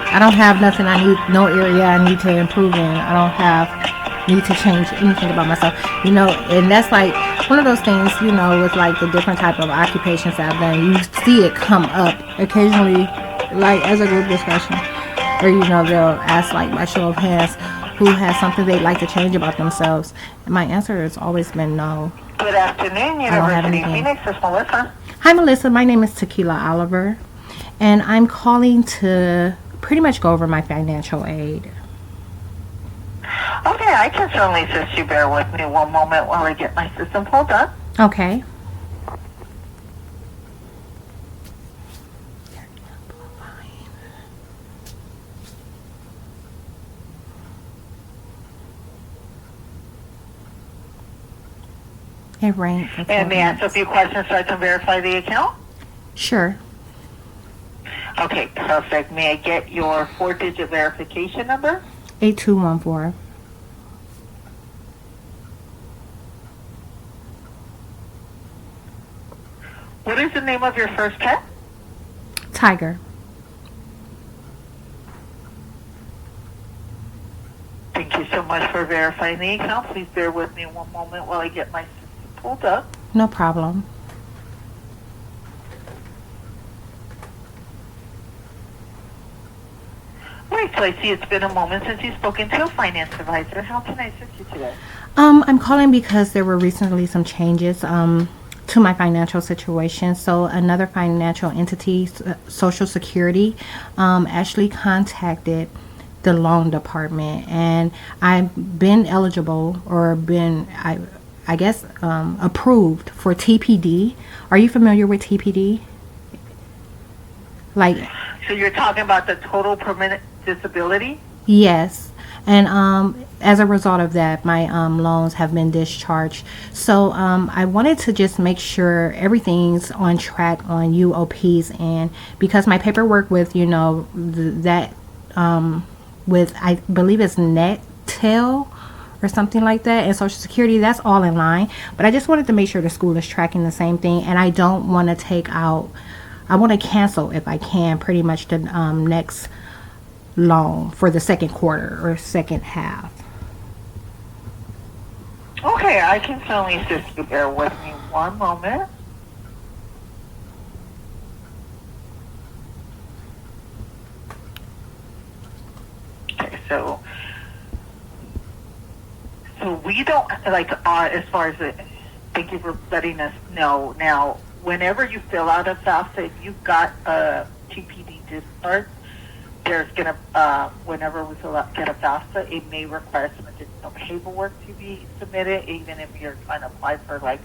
I don't have nothing no area I need to improve in. I don't need to change anything about myself, you know. And that's like one of those things, you know, with like the different type of occupations I've done. You see it come up occasionally, like as a group discussion, or you know, they'll ask like by show of hands who has something they'd like to change about themselves, and my answer has always been no. Good afternoon, University of Phoenix. It's Melissa. Hi, Melissa. My name is Tequila Oliver, and I'm calling to pretty much go over my financial aid. Okay, I can certainly assist you. Bear with me one moment while I get my system pulled up. Okay. It rained. And may I ask a few questions so I can verify the account? Sure. Okay, perfect. May I get your 4-digit verification number? 8214. What is the name of your first pet? Tiger. Thank you so much for verifying the account. Please bear with me one moment while I get my system pulled up. No problem. Right, so I see it's been a moment since you've spoken to a finance advisor. How can I assist you today? I'm calling because there were recently some changes to my financial situation. So another financial entity, Social Security, actually contacted the loan department, and I've been eligible or been, I guess, approved for TPD. Are you familiar with TPD? Like, So you're talking about the total permanent disability? yes. And as a result of that, my loans have been discharged. So I wanted to just make sure everything's on track on UOP's end, because my paperwork with, you know, that with, I believe it's NetTel or something like that, and Social Security, that's all in line. But I just wanted to make sure the school is tracking the same thing, and I don't want to take out, I want to cancel, if I can, pretty much the next loan for the second quarter or second half. Okay, I can certainly assist you. Bear with me one moment. Okay, so we don't, like, as far as the, thank you for letting us know. Now, whenever you fill out a FAFSA, if you've got a TPD discharge, there's going to, whenever we get a FAFSA, it may require some additional paperwork to be submitted, even if you're trying to apply for, like,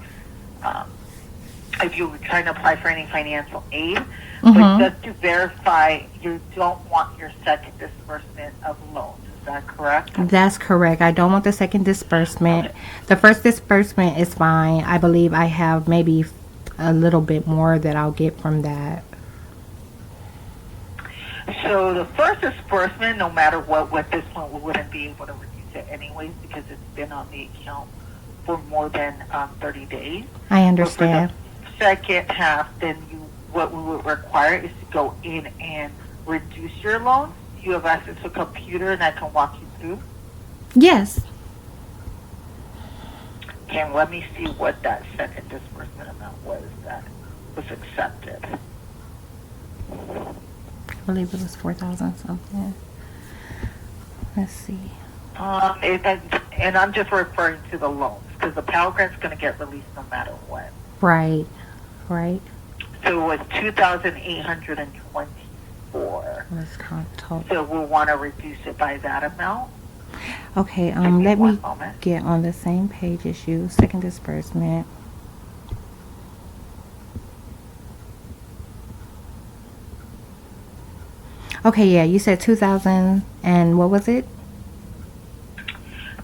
if you're trying to apply for any financial aid. But just to verify, you don't want your second disbursement of loans. Is that correct? That's correct. I don't want the second disbursement. Okay. The first disbursement is fine. I believe I have maybe a little bit more that I'll get from that. So the first disbursement, no matter what, at this point, we wouldn't be able to reduce it anyways because it's been on the account for more than 30 days. I understand. But for the second half, then what we would require is to go in and reduce your loans. You have access to a computer, and I can walk you through. Yes. And let me see what that second disbursement amount was that was accepted. I believe it was 4,000 something. Let's see. And I'm just referring to the loans because the Pell Grant's going to get released no matter what. Right. So it was 2,824. Let's count total. So we'll want to reduce it by that amount. Okay. Give me Let me one moment. get on the same page as you. Second disbursement. Okay, yeah, you said 2,000 and what was it?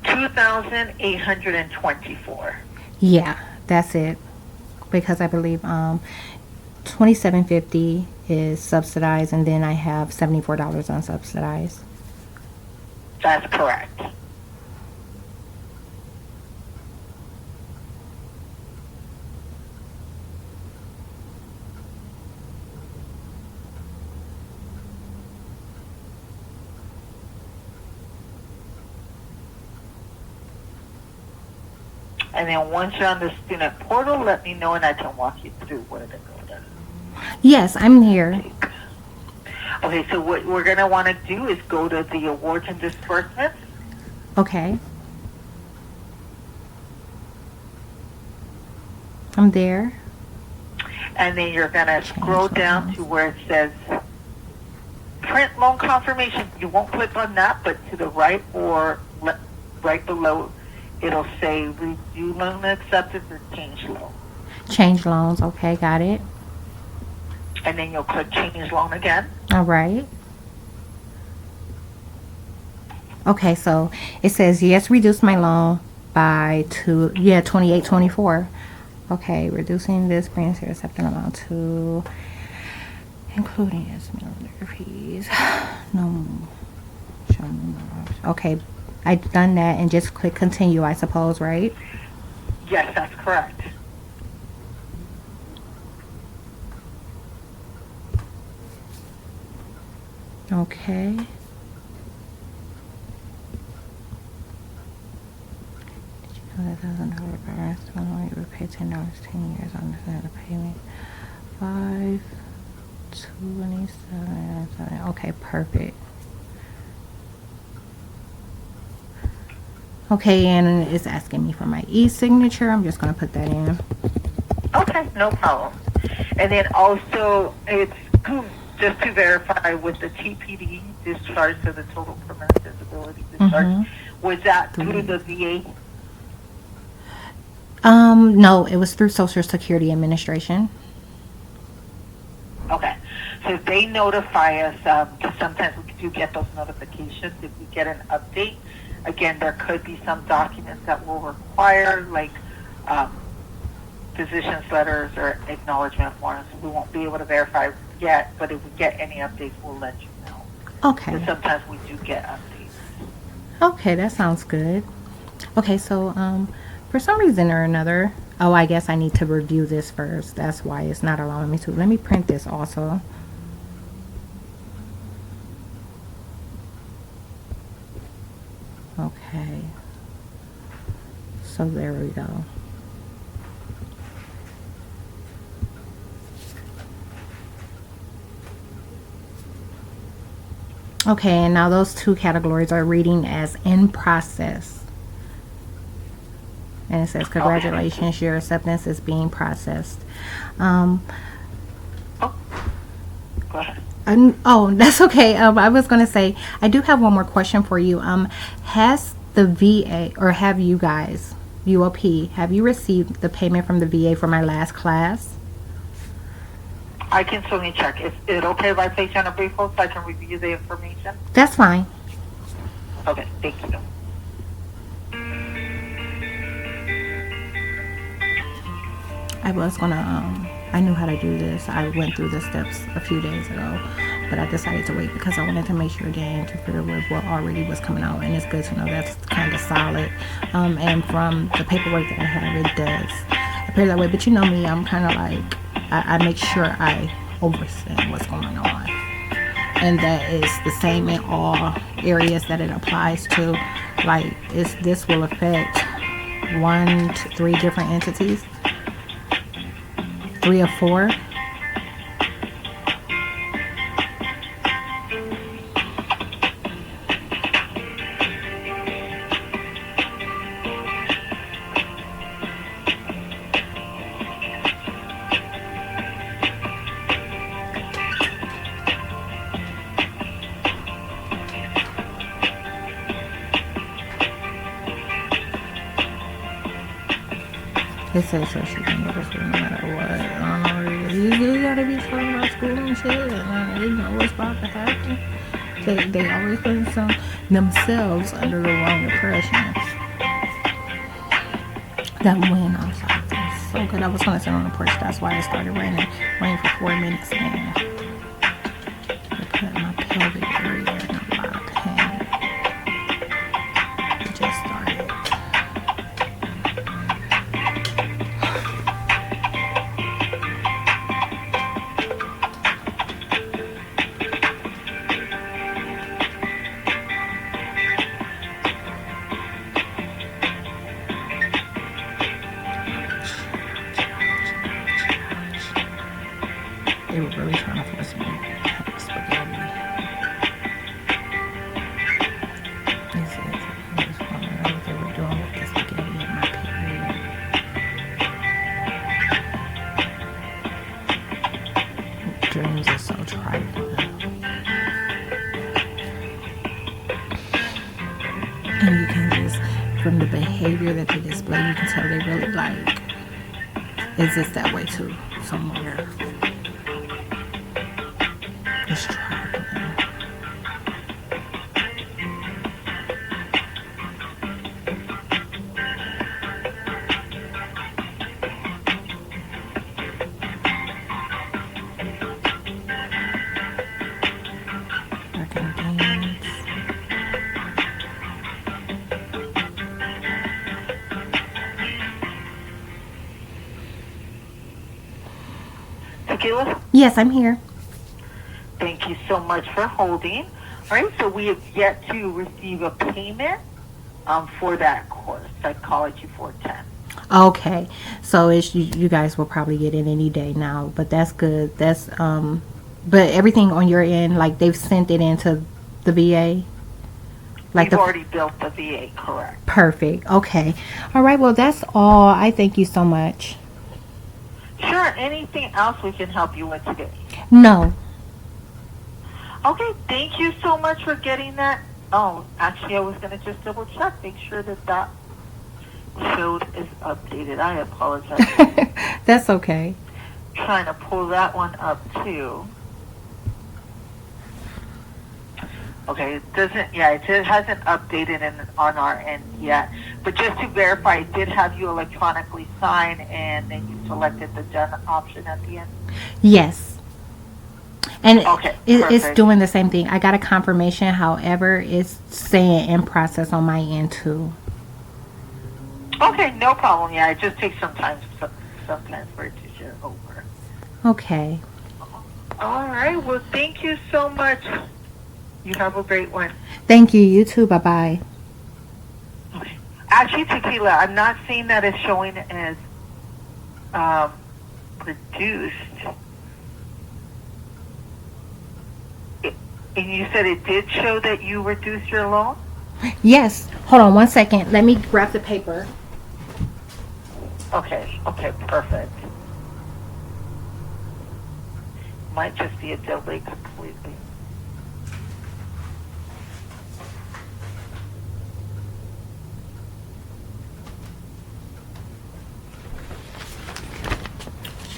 2,824. Yeah, that's it. Because I believe $27.50 is subsidized, and then I have $74 unsubsidized. That's correct. And then once you're on the student portal, let me know and I can walk you through where to go to. Yes, I'm here. Okay, so what we're going to want to do is go to the awards and disbursements. Okay. I'm there. And then you're going to scroll down to where it says print loan confirmation. You won't click on that, but to the right or right below, it'll say review loan acceptance or change loan. Change loans. Okay, got it. And then you'll click change loan again. All right. Okay, so it says yes, reduce my loan by 28.24. Okay, reducing this brings your acceptance amount to, including estimated fees. No. Okay, I've done that and just click continue, I suppose, right? Yes, that's correct. Okay. $1,000 balance. You would pay $10 10 years on the payment. 527. Okay, perfect. Okay, and it's asking me for my e-signature. I'm just gonna put that in. Okay, no problem. And then also, it's just to verify with the TPD discharge, so the total permanent disability discharge, was that through the VA? No, it was through Social Security Administration. Okay. So if they notify us, because sometimes we do get those notifications, if we get an update, again, there could be some documents that will require, like physician's letters or acknowledgement forms. We won't be able to verify yet, but if we get any updates, we'll let you know. Okay. Because sometimes we do get updates. Okay, that sounds good. Okay, so for some reason or another, oh, I guess I need to review this first. That's why it's not allowing me to. Let me print this also. Okay. So there we go. Okay, and now those two categories are reading as in process. And it says, congratulations, your acceptance is being processed. Go ahead. Oh, that's okay. I was going to say, I do have one more question for you. Has the VA, or have you guys, UOP, have you received the payment from the VA for my last class? I can certainly check. Is it okay if I place you on a brief hold so I can review the information? That's fine. Okay, thank you. I was gonna, I knew how to do this. I went through the steps a few days ago, but I decided to wait because I wanted to make sure they interfered with what already was coming out, and it's good to know that's kind of solid. And from the paperwork that I have, it does appear that way. But you know me, I'm kind of like, I make sure I understand what's going on, and that is the same in all areas that it applies to. Like, this will affect 1 to 3 different entities. 3 or 4. It says so she can go to school no matter what. I don't know. You gotta be talking about school and shit. And they know what's about to happen. They always put themselves under the wrong impression. That wind outside was so good. I was gonna sit on the porch. That's why it started raining. Rained for 4 minutes, man. It put my pelvic area in a lot of pain. It just started. They were really trying to force me to have spaghetti. from the behavior that they display, you can tell they really like exist that way too somewhere. Let's try it. Tequila? Yes, I'm here. Thank you so much for holding. All right, so we have yet to receive a payment for that course, Psychology 410. Okay, so it's you guys will probably get it any day now, but that's good. That's but everything on your end, like they've sent it into the VA. Like we've already built the VA, correct? Perfect. Okay. All right. Well, that's all. I thank you so much. Sure. Anything else we can help you with today? No. Okay. Thank you so much for getting that. Oh, actually, I was going to just double check, make sure that code is updated. I apologize. That's okay. Trying to pull that one up too. Okay, it hasn't updated on our end yet. But just to verify, it did have you electronically sign, and then you selected the done option at the end? Yes. And okay, it's doing the same thing. I got a confirmation, however, it's saying in process on my end too. Okay, no problem. Yeah, it just takes sometimes for it to share over. Okay. All right, well, thank you so much. You have a great one. Thank you. You too. Bye-bye. Okay. Actually, Tequila, I'm not seeing that it's showing as reduced. And you said it did show that you reduced your loan? Yes. Hold on 1 second. Let me grab the paper. Okay, perfect. Might just be a delay completely.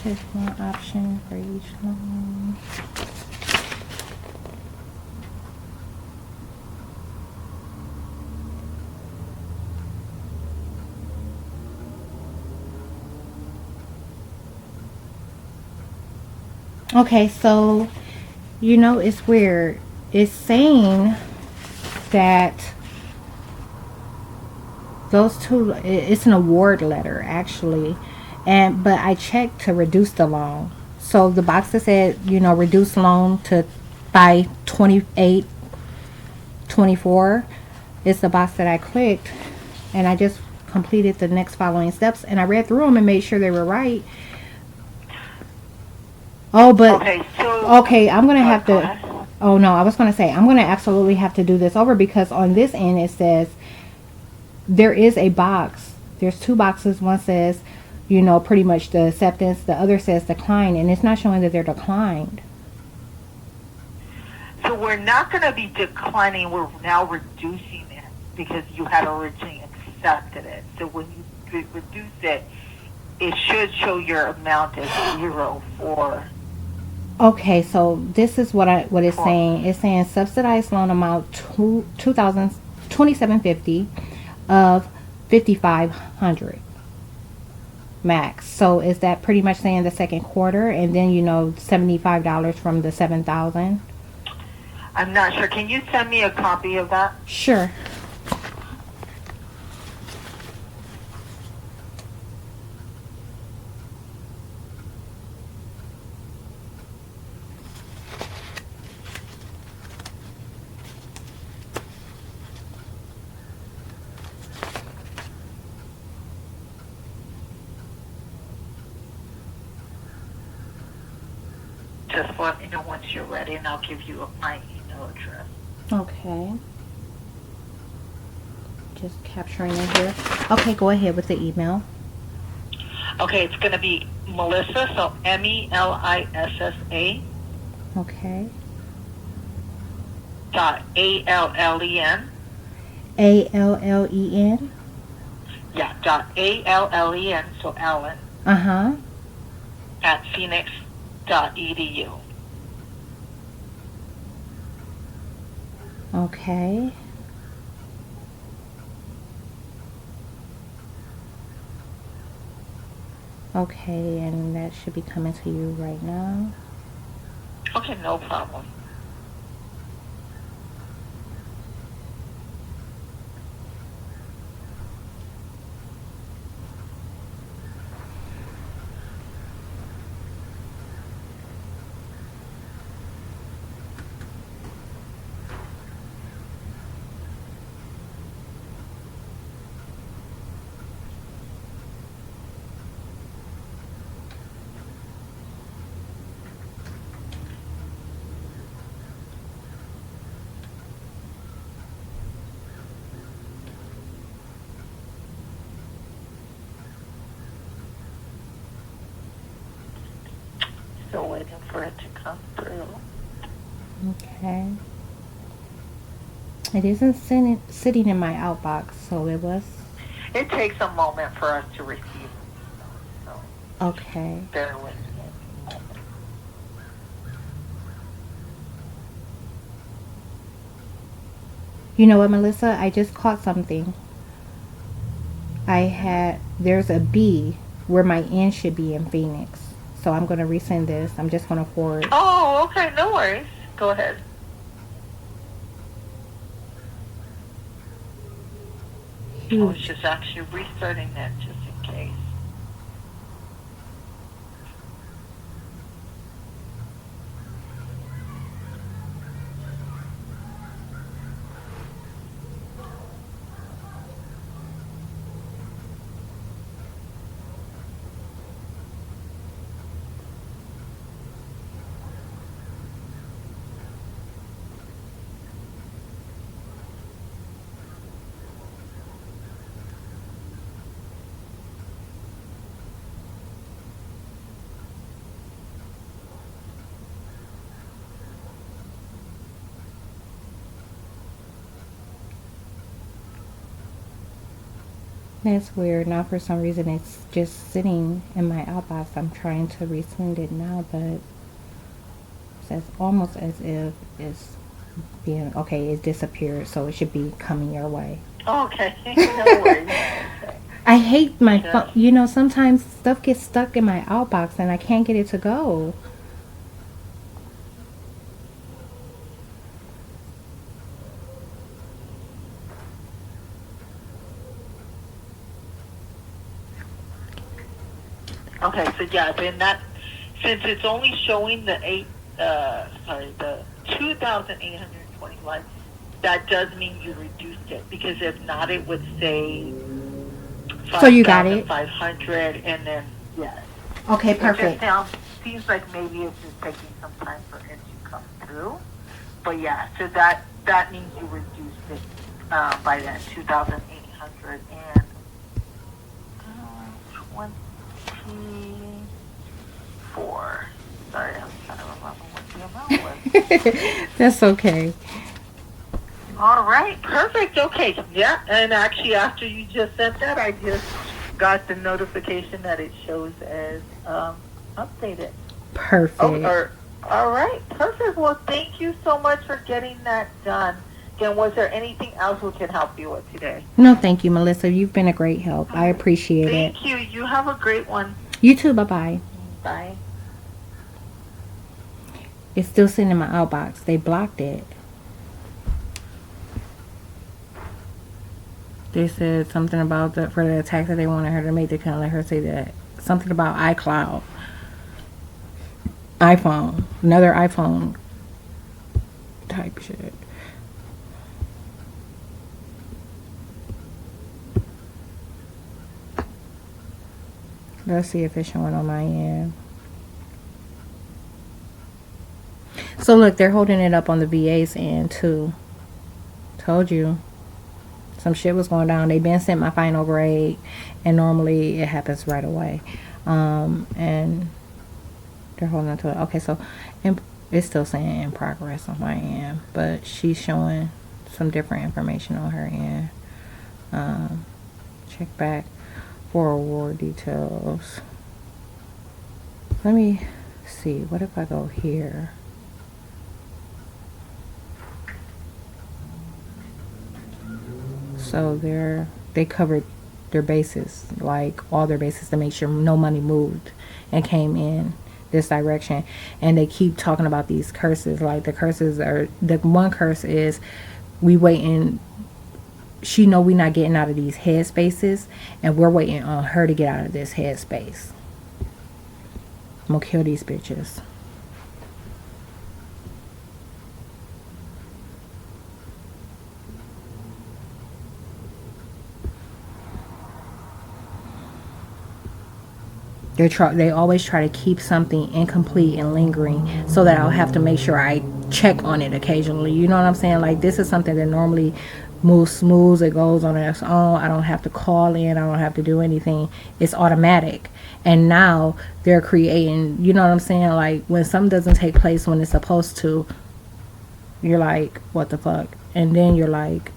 Check one option for each loan. Okay, so it's weird. It's saying that those two, it's an award letter actually, but I checked to reduce the loan. So the box that said reduce loan to by 28/24 is the box that I clicked, and I just completed the next following steps, and I read through them and made sure they were right. Oh, but okay, I'm gonna have to. Oh no, I was gonna say I'm gonna absolutely have to do this over, because on this end it says there is a box. There's two boxes. One says, pretty much the acceptance. The other says decline, and it's not showing that they're declined. So we're not going to be declining. We're now reducing it because you had originally accepted it. So when you reduce it, it should show your amount as 0 for. Okay, so this is what it's saying. It's saying subsidized loan amount $27.50 of $5,500 max. So is that pretty much saying the second quarter, and then $75 from the $7,000? I'm not sure. Can you send me a copy of that? Sure. Just let me know once you're ready, and I'll give you my email address. Okay. Just capturing it here. Okay, go ahead with the email. Okay, it's going to be Melissa, so MELISSA. Okay. .ALLEN. ALLEN. Yeah, .allen, so Allen, Uh-huh. at phoenix.edu. Okay. Okay, and that should be coming to you right now. Okay, no problem. Still waiting for it to come through. Okay. It isn't sitting in my outbox, so it was. It takes a moment for us to receive it, so Okay. bear with me. You know what, Melissa? I just caught something. There's a B where my N should be in Phoenix. So I'm going to resend this. I'm just going to forward. Oh, okay, no worries. Go ahead. I was just actually restarting that just in case. That's weird. Now for some reason it's just sitting in my outbox. I'm trying to resend it now, but it's almost as if it's being okay. It disappeared, so it should be coming your way. Okay, no worries. I hate my Yeah. phone. You know, sometimes stuff gets stuck in my outbox and I can't get it to go. Okay, so yeah, then that, since it's only showing the the 2,821, that does mean you reduced it, because if not, it would say So you got it? 5,500, and then, yes. Okay, It perfect. just seems like maybe it's just taking some time for it to come through. But yeah, so that means you reduced it by that 2,824. Sorry, I'm trying to remember what the amount was. That's okay. All right, perfect. Okay, yeah, and actually after you just sent that, I just got the notification that it shows as updated. Perfect. All right, perfect. Well, thank you so much for getting that done. Again, was there anything else we can help you with today? No, thank you, Melissa. You've been a great help. I appreciate it. Thank you. You have a great one. You too. Bye-bye. Bye. It's still sitting in my outbox. They blocked it. They said something about for the attack that they wanted her to make. They couldn't let her say that. Something about iCloud. iPhone. Another iPhone type shit. Let's see if it's showing on my end. So look, they're holding it up on the VA's end too. Told you. Some shit was going down. They been sent my final grade, and normally it happens right away. And they're holding on to it. Okay, so it's still saying in progress on my end, but she's showing some different information on her end. Check back for award details. Let me see. What if I go here? So they covered their bases, like all their bases, to make sure no money moved and came in this direction. And they keep talking about these curses. Like the curses are, the one curse is we waiting. She know we not getting out of these headspaces, and we're waiting on her to get out of this headspace. I'm gonna kill these bitches. They always try to keep something incomplete and lingering, so that I'll have to make sure I check on it occasionally. You know what I'm saying? Like, this is something that normally moves smooth. It goes on its own. I don't have to call in. I don't have to do anything. It's automatic. And now they're creating, you know what I'm saying? Like, when something doesn't take place when it's supposed to, you're like, what the fuck? And then you're like,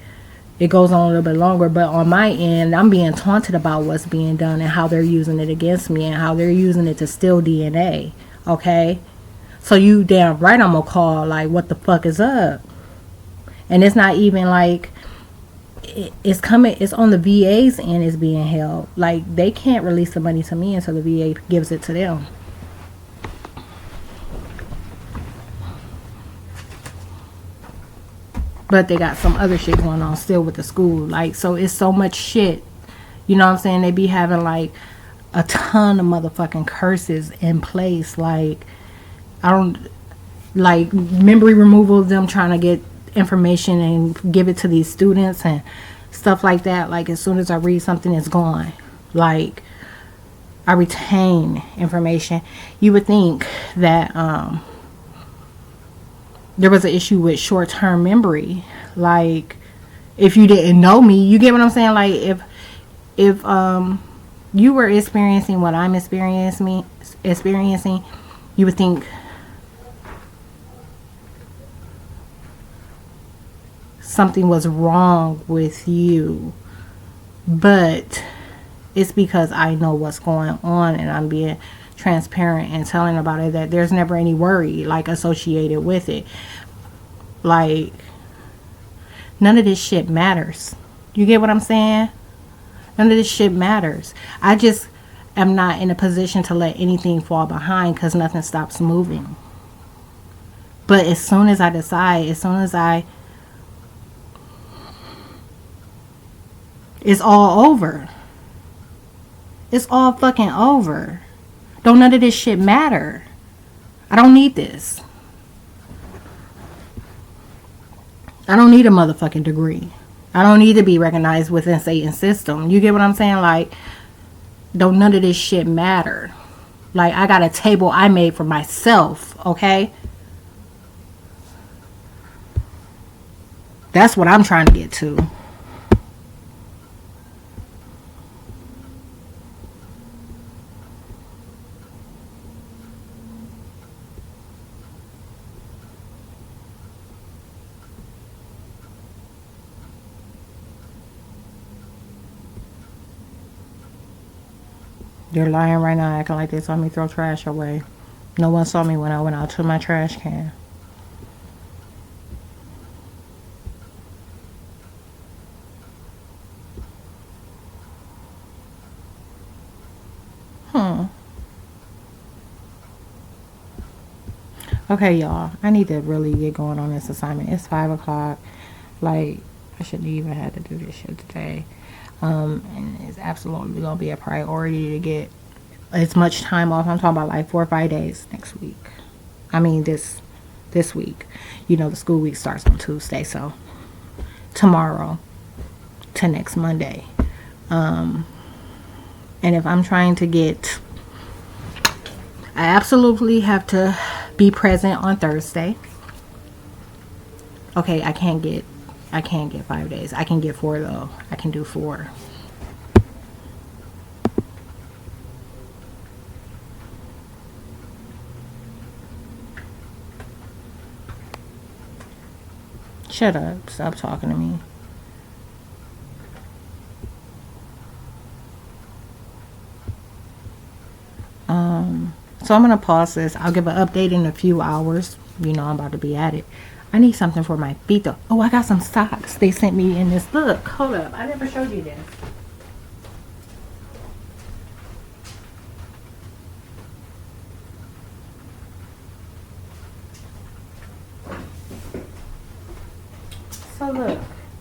it goes on a little bit longer. But on my end, I'm being taunted about what's being done and how they're using it against me and how they're using it to steal DNA. Okay? So you damn right I'm gonna call, like, what the fuck is up? And it's not even like it's coming, it's on the VA's end, it's being held. Like, they can't release the money to me until the VA gives it to them. But they got some other shit going on still with the school. Like, so it's so much shit. You know what I'm saying? They be having, like, a ton of motherfucking curses in place. Like, I don't, like, memory removal of them trying to get information and give it to these students and stuff like that. Like, as soon as I read something, it's gone. Like, I retain information. You would think that, there was an issue with short-term memory. Like, if you didn't know me, you get what I'm saying? Like, if you were experiencing what I'm experiencing, you would think something was wrong with you. But it's because I know what's going on and I'm being transparent and telling about it, that there's never any worry, like, associated with it. Like, none of this shit matters. You get what I'm saying? None of this shit matters. I just am not in a position to let anything fall behind, because nothing stops moving. But as soon as I decide, it's all over. It's all fucking over. Don't none of this shit matter. I don't need this. I don't need a motherfucking degree. I don't need to be recognized within Satan's system. You get what I'm saying? Like, don't none of this shit matter. Like, I got a table I made for myself, okay? That's what I'm trying to get to. They're lying right now, acting like they saw me throw trash away. No one saw me when I went out to my trash can. Okay, y'all. I need to really get going on this assignment. It's 5 o'clock. Like, I shouldn't even have to do this shit today. And it's absolutely gonna be a priority to get as much time off. I'm talking about like 4 or 5 days next week. I mean this week. You know, the school week starts on Tuesday, so tomorrow to next Monday. And if I'm trying to get, I absolutely have to be present on Thursday. Okay, I can't get 5 days. I can get 4 though. I can do 4. Shut up. Stop talking to me. So I'm gonna pause this. I'll give an update in a few hours. You know I'm about to be at it. I need something for my feet though. Oh, I got some socks they sent me in this. Look, hold up, I never showed you this. So look,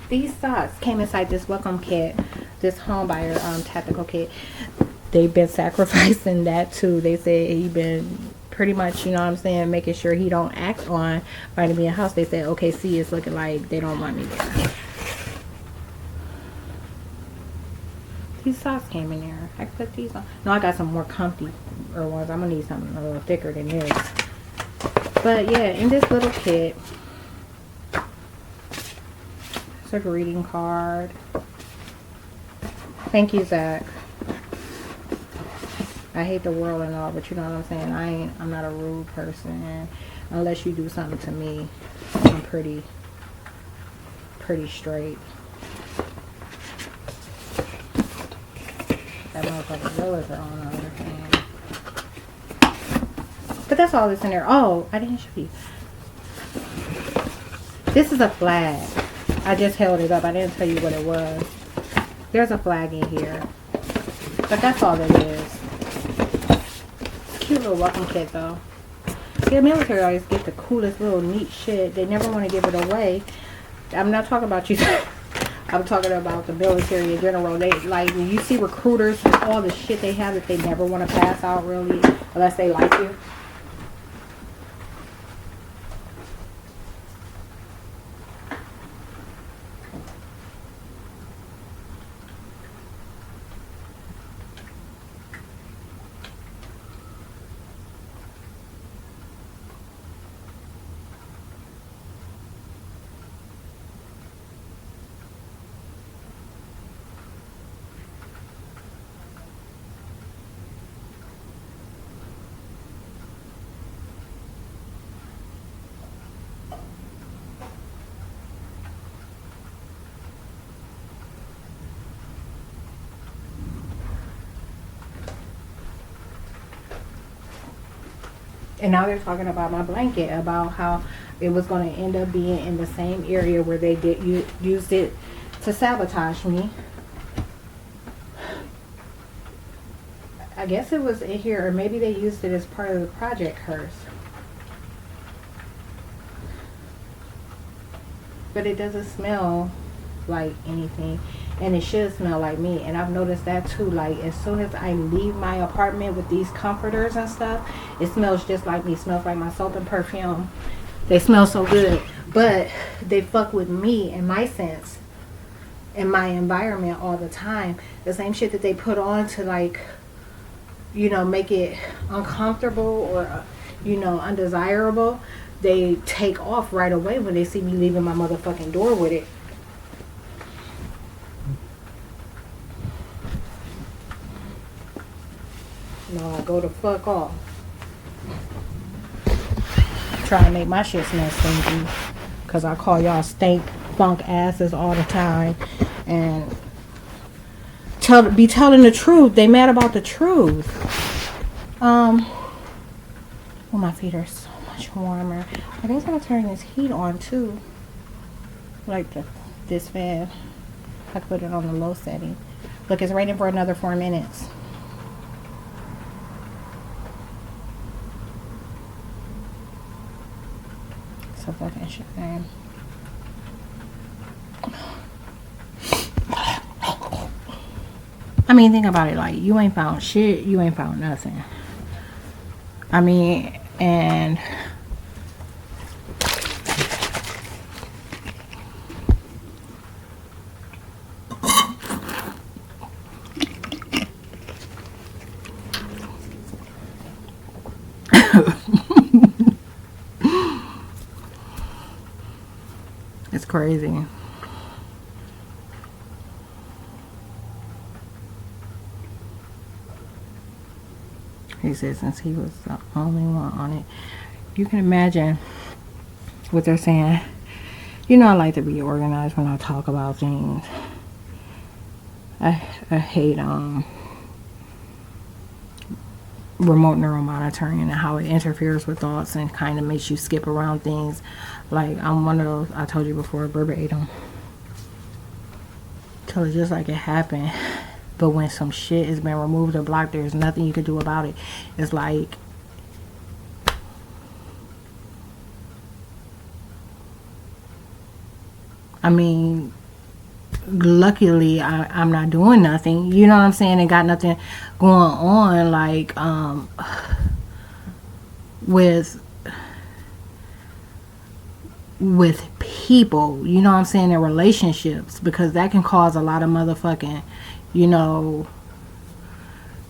these socks came inside this welcome kit, this homebuyer tactical kit. They've been sacrificing that too. They said he been pretty much, you know what I'm saying, making sure he don't act on finding me a house. They said, okay, see, it's looking like they don't want me there. These socks came in there. I put these on. No, I got some more comfy ones. I'm gonna need something a little thicker than this. But yeah, in this little kit, it's a greeting card. Thank you, Zach. I hate the world and all, but you know what I'm saying? I'm not a rude person. Unless you do something to me, I'm pretty straight. That motherfucker realtor on the other hand. But that's all that's in there. Oh, I didn't show you. This is a flag. I just held it up. I didn't tell you what it was. There's a flag in here. But that's all it is. Cute little welcome kit though. See, the military always get the coolest little neat shit. They never want to give it away. I'm not talking about you. I'm talking about the military in general. They like when you see recruiters, all the shit they have that they never want to pass out really, unless they like you. And now they're talking about my blanket, about how it was going to end up being in the same area where they used it to sabotage me. I guess it was in here, or maybe they used it as part of the project curse. But it doesn't smell like anything, and it should smell like me. And I've noticed that too. Like as soon as I leave my apartment with these comforters and stuff, it smells just like me. It smells like my soap and perfume. They smell so good, but they fuck with me and my sense and my environment all the time. The same shit that they put on to, like, you know, make it uncomfortable or, you know, undesirable, they take off right away when they see me leaving my motherfucking door with it. No, I go to fuck off. Try to make my shit smell stinky, cause I call y'all stink funk asses all the time, and be telling the truth. They mad about the truth. Well, my feet are so much warmer. I think I'm gonna turn this heat on too, like this fan. I put it on the low setting. Look, it's raining for another 4 minutes. So fucking shame. I mean, think about it. Like, you ain't found shit. You ain't found nothing. I mean, and it's crazy. He said since he was the only one on it. You can imagine what they're saying. You know, I like to be organized when I talk about things. I hate remote neural monitoring and how it interferes with thoughts and kind of makes you skip around things. Like, I'm one of those, I told you before, verbatim. Tell it just like it happened. But when some shit has been removed or blocked, there's nothing you can do about it. It's like, I mean, luckily I'm not doing nothing, you know what I'm saying, and got nothing going on, like with people, you know what I'm saying, in relationships, because that can cause a lot of motherfucking, you know,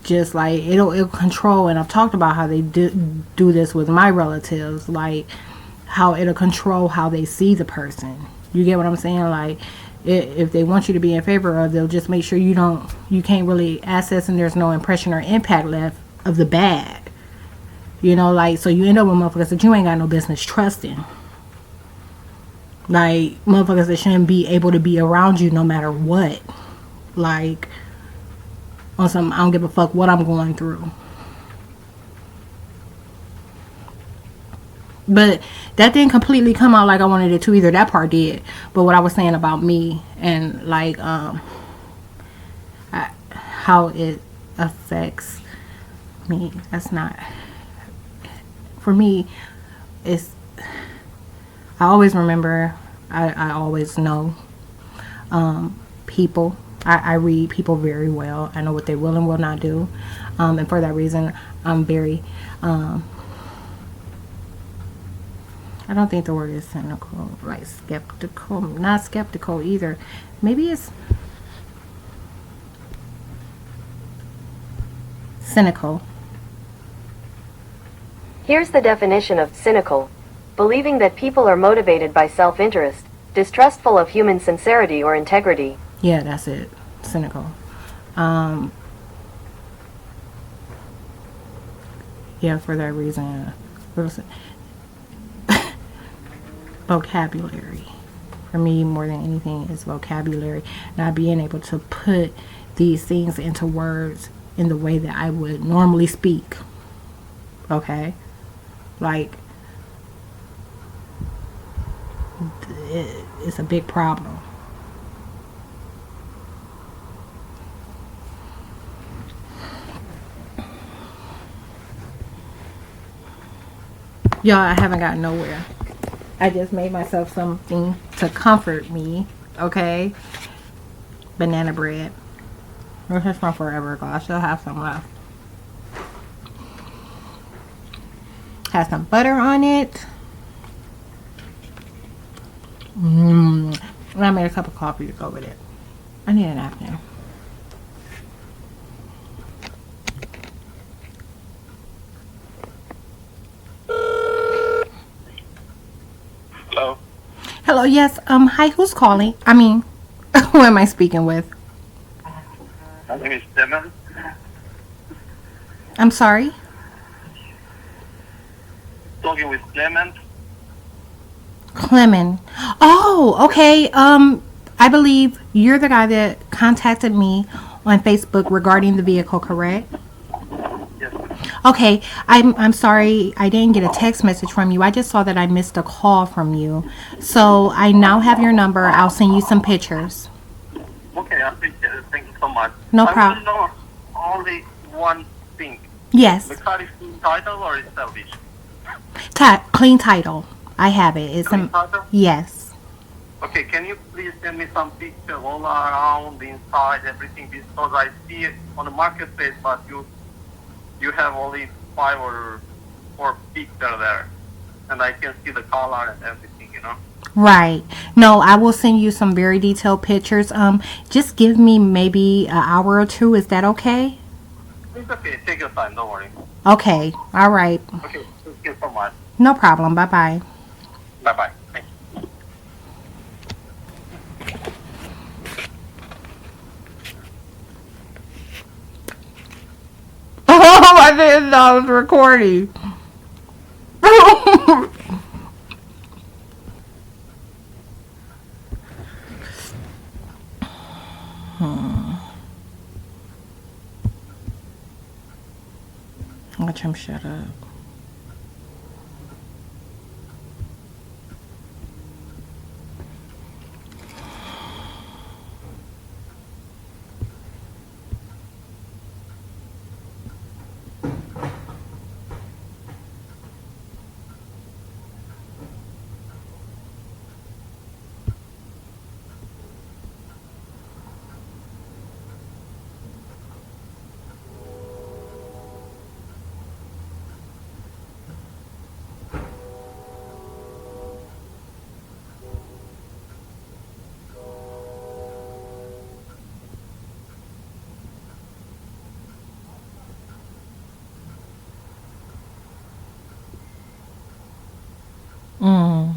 just like it'll control. And I've talked about how they do this with my relatives, like how it'll control how they see the person. You get what I'm saying? Like, if they want you to be in favor of, they'll just make sure you can't really access, and there's no impression or impact left of the bad. You know, like, so you end up with motherfuckers that you ain't got no business trusting. Like, motherfuckers that shouldn't be able to be around you no matter what. Like, on some, I don't give a fuck what I'm going through. But that didn't completely come out like I wanted it to either. That part did. But what I was saying about me and like how it affects me, that's not, for me, it's, I always remember, I always know people. I read people very well. I know what they will and will not do. And for that reason, I'm very I don't think the word is cynical, like skeptical. Not skeptical either. Maybe it's cynical. Here's the definition of cynical: believing that people are motivated by self-interest, distrustful of human sincerity or integrity. Yeah, that's it. Cynical. Yeah, for that reason. Vocabulary. For me, more than anything, is vocabulary. Not being able to put these things into words in the way that I would normally speak. Okay? Like, it's a big problem. Y'all, I haven't gotten nowhere. I just made myself something to comfort me, okay? Banana bread. This is from forever ago. I still have some left. Has some butter on it. And I made a cup of coffee to go with it. I need a napkin. Hello. Hello, yes. Hi, who's calling? I mean, who am I speaking with? My name is Demon. I'm sorry? Talking with Clement. Clement. Oh, okay. I believe you're the guy that contacted me on Facebook regarding the vehicle, correct? Yes. Okay, I'm sorry I didn't get a text message from you. I just saw that I missed a call from you. So I now have your number. I'll send you some pictures. Okay, I appreciate it. Thank you so much. No I problem. want to know only one thing. Yes. The car is in title or is salvage? Clean title. I have it. It's Clean title? Yes. Okay, can you please send me some pictures all around, the inside, everything? Because I see it on the marketplace, but you have only 5 or 4 pictures there. And I can see the color and everything, you know? Right. No, I will send you some very detailed pictures. Just give me maybe an hour or two. Is that okay? It's okay. Take your time. Don't worry. Okay. All right. Okay. Thank you so much. No problem. Bye-bye. Bye-bye. Thank you. Oh, I didn't know I was recording. Watch him shut up. Mm.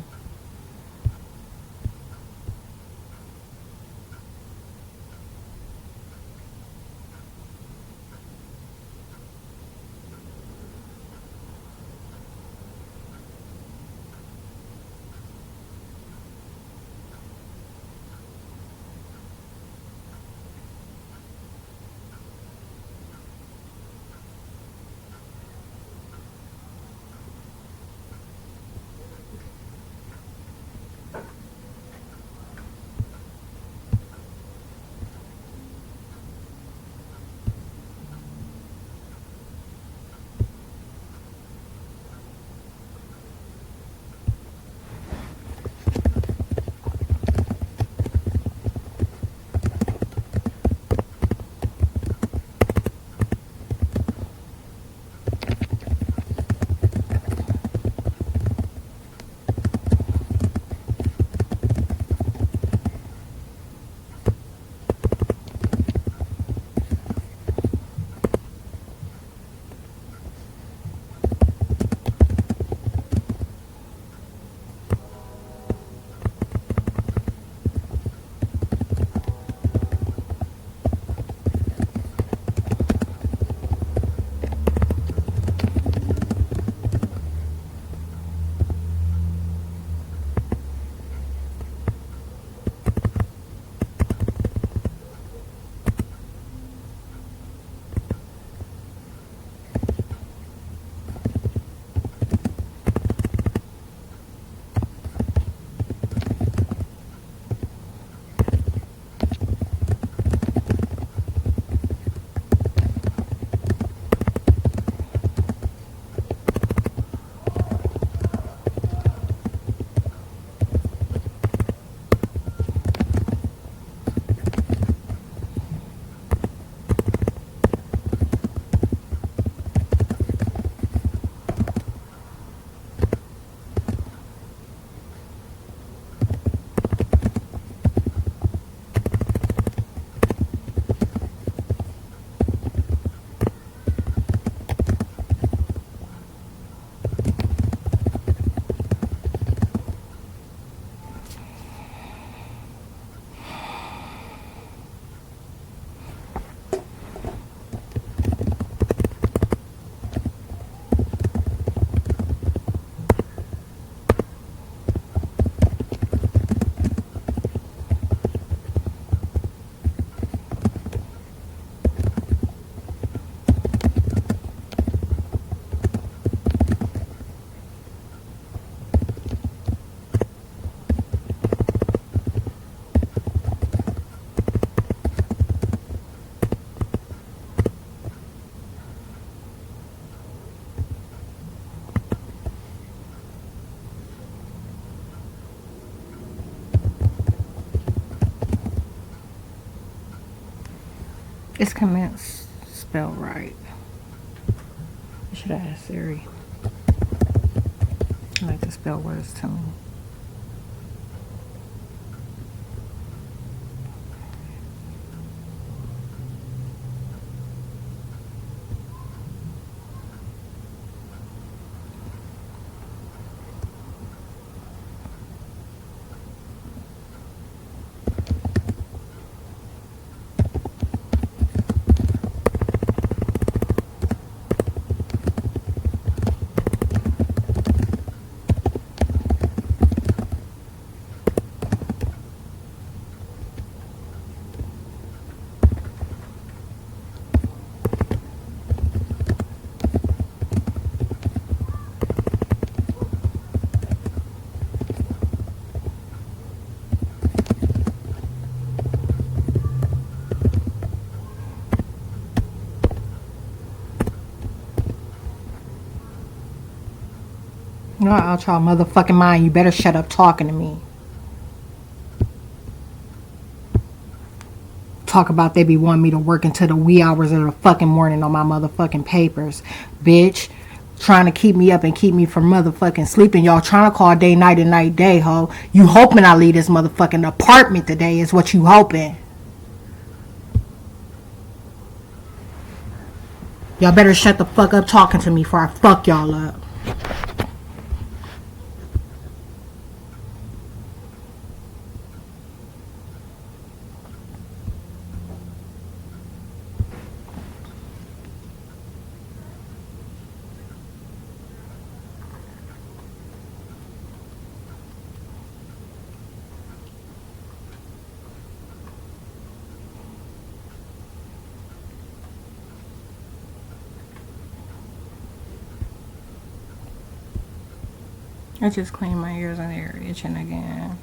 It's commence spelled right. I should have asked Siri. I like to spell words to me. Not out y'all motherfucking mind. You better shut up talking to me. Talk about they be wanting me to work until the wee hours of the fucking morning on my motherfucking papers. Bitch. Trying to keep me up and keep me from motherfucking sleeping. Y'all trying to call day, night, and night, day, ho. You hoping I leave this motherfucking apartment today is what you hoping. Y'all better shut the fuck up talking to me before I fuck y'all up. I just cleaned my ears and they're itching again.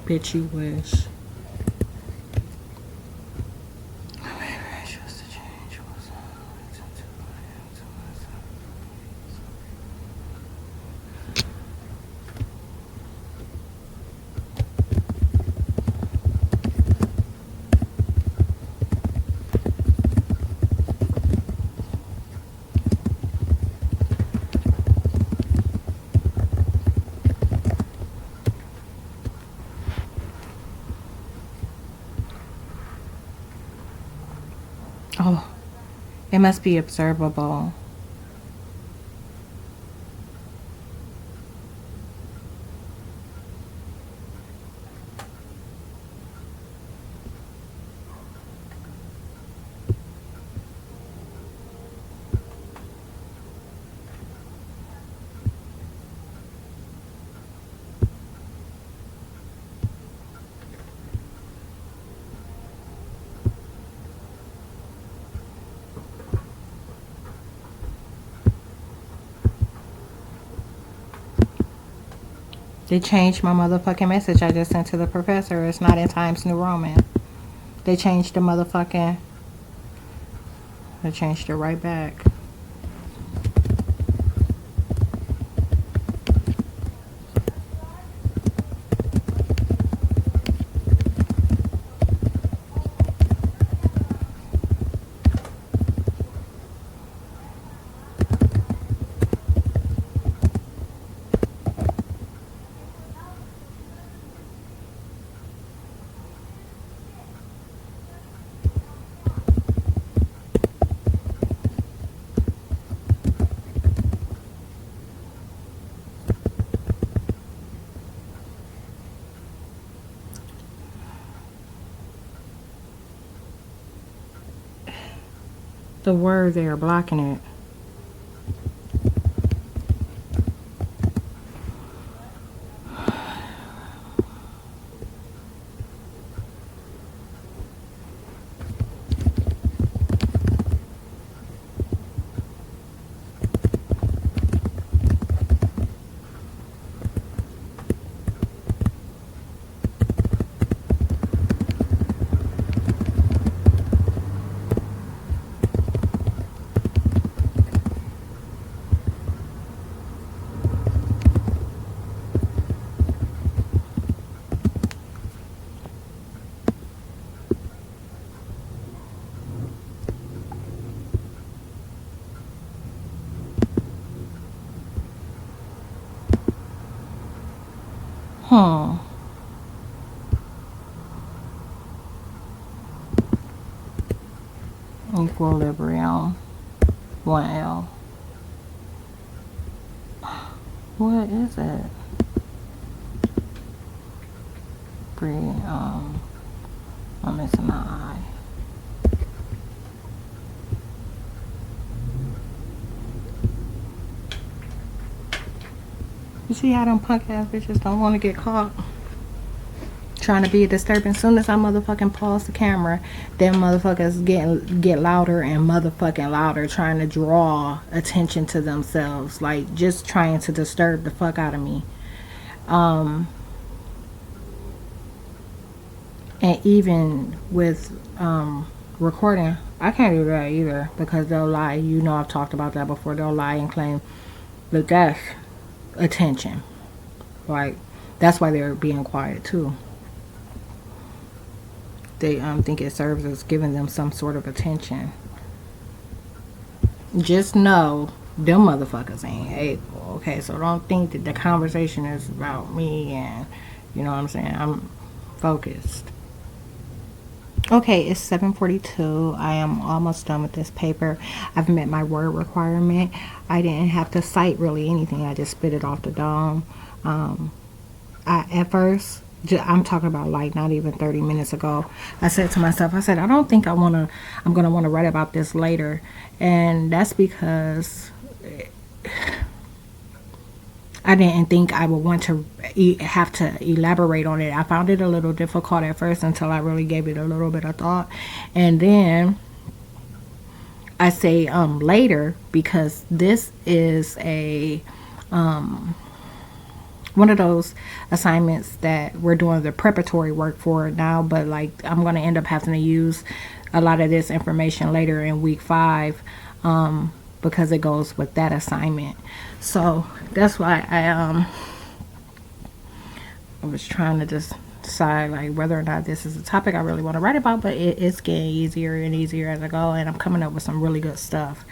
Bitch, you wish. Oh, it must be observable. They changed my motherfucking message I just sent to the professor. It's not in Times New Roman. They changed the motherfucking... They changed it right back. The word they are blocking it. Equilibrium. 1L. What is it? I'm missing my eye. You see how them punk ass bitches don't want to get caught trying to be a disturbance. As soon as I motherfucking pause the camera, them motherfuckers get louder and motherfucking louder, trying to draw attention to themselves, like just trying to disturb the fuck out of me. And even with recording, I can't do that either, because they'll lie. You know, I've talked about that before. They'll lie and claim that that's attention. Like, that's why they're being quiet too. They think it serves as giving them some sort of attention. Just know them motherfuckers ain't able. Okay, so don't think that the conversation is about me, and you know what I'm saying. I'm focused. Okay, it's 7:42. I am almost done with this paper. I've met my word requirement. I didn't have to cite really anything. I just spit it off the dome. At first, I'm talking about like not even 30 minutes ago, I said to myself, I said, I don't think I'm going to want to write about this later. And that's because I didn't think I would want to have to elaborate on it. I found it a little difficult at first until I really gave it a little bit of thought. And then I say later, because this is a one of those assignments that we're doing the preparatory work for now, but like I'm going to end up having to use a lot of this information later in week 5 because it goes with that assignment. So that's why I was trying to just decide like whether or not this is a topic I really want to write about, but it's getting easier and easier as I go, and I'm coming up with some really good stuff.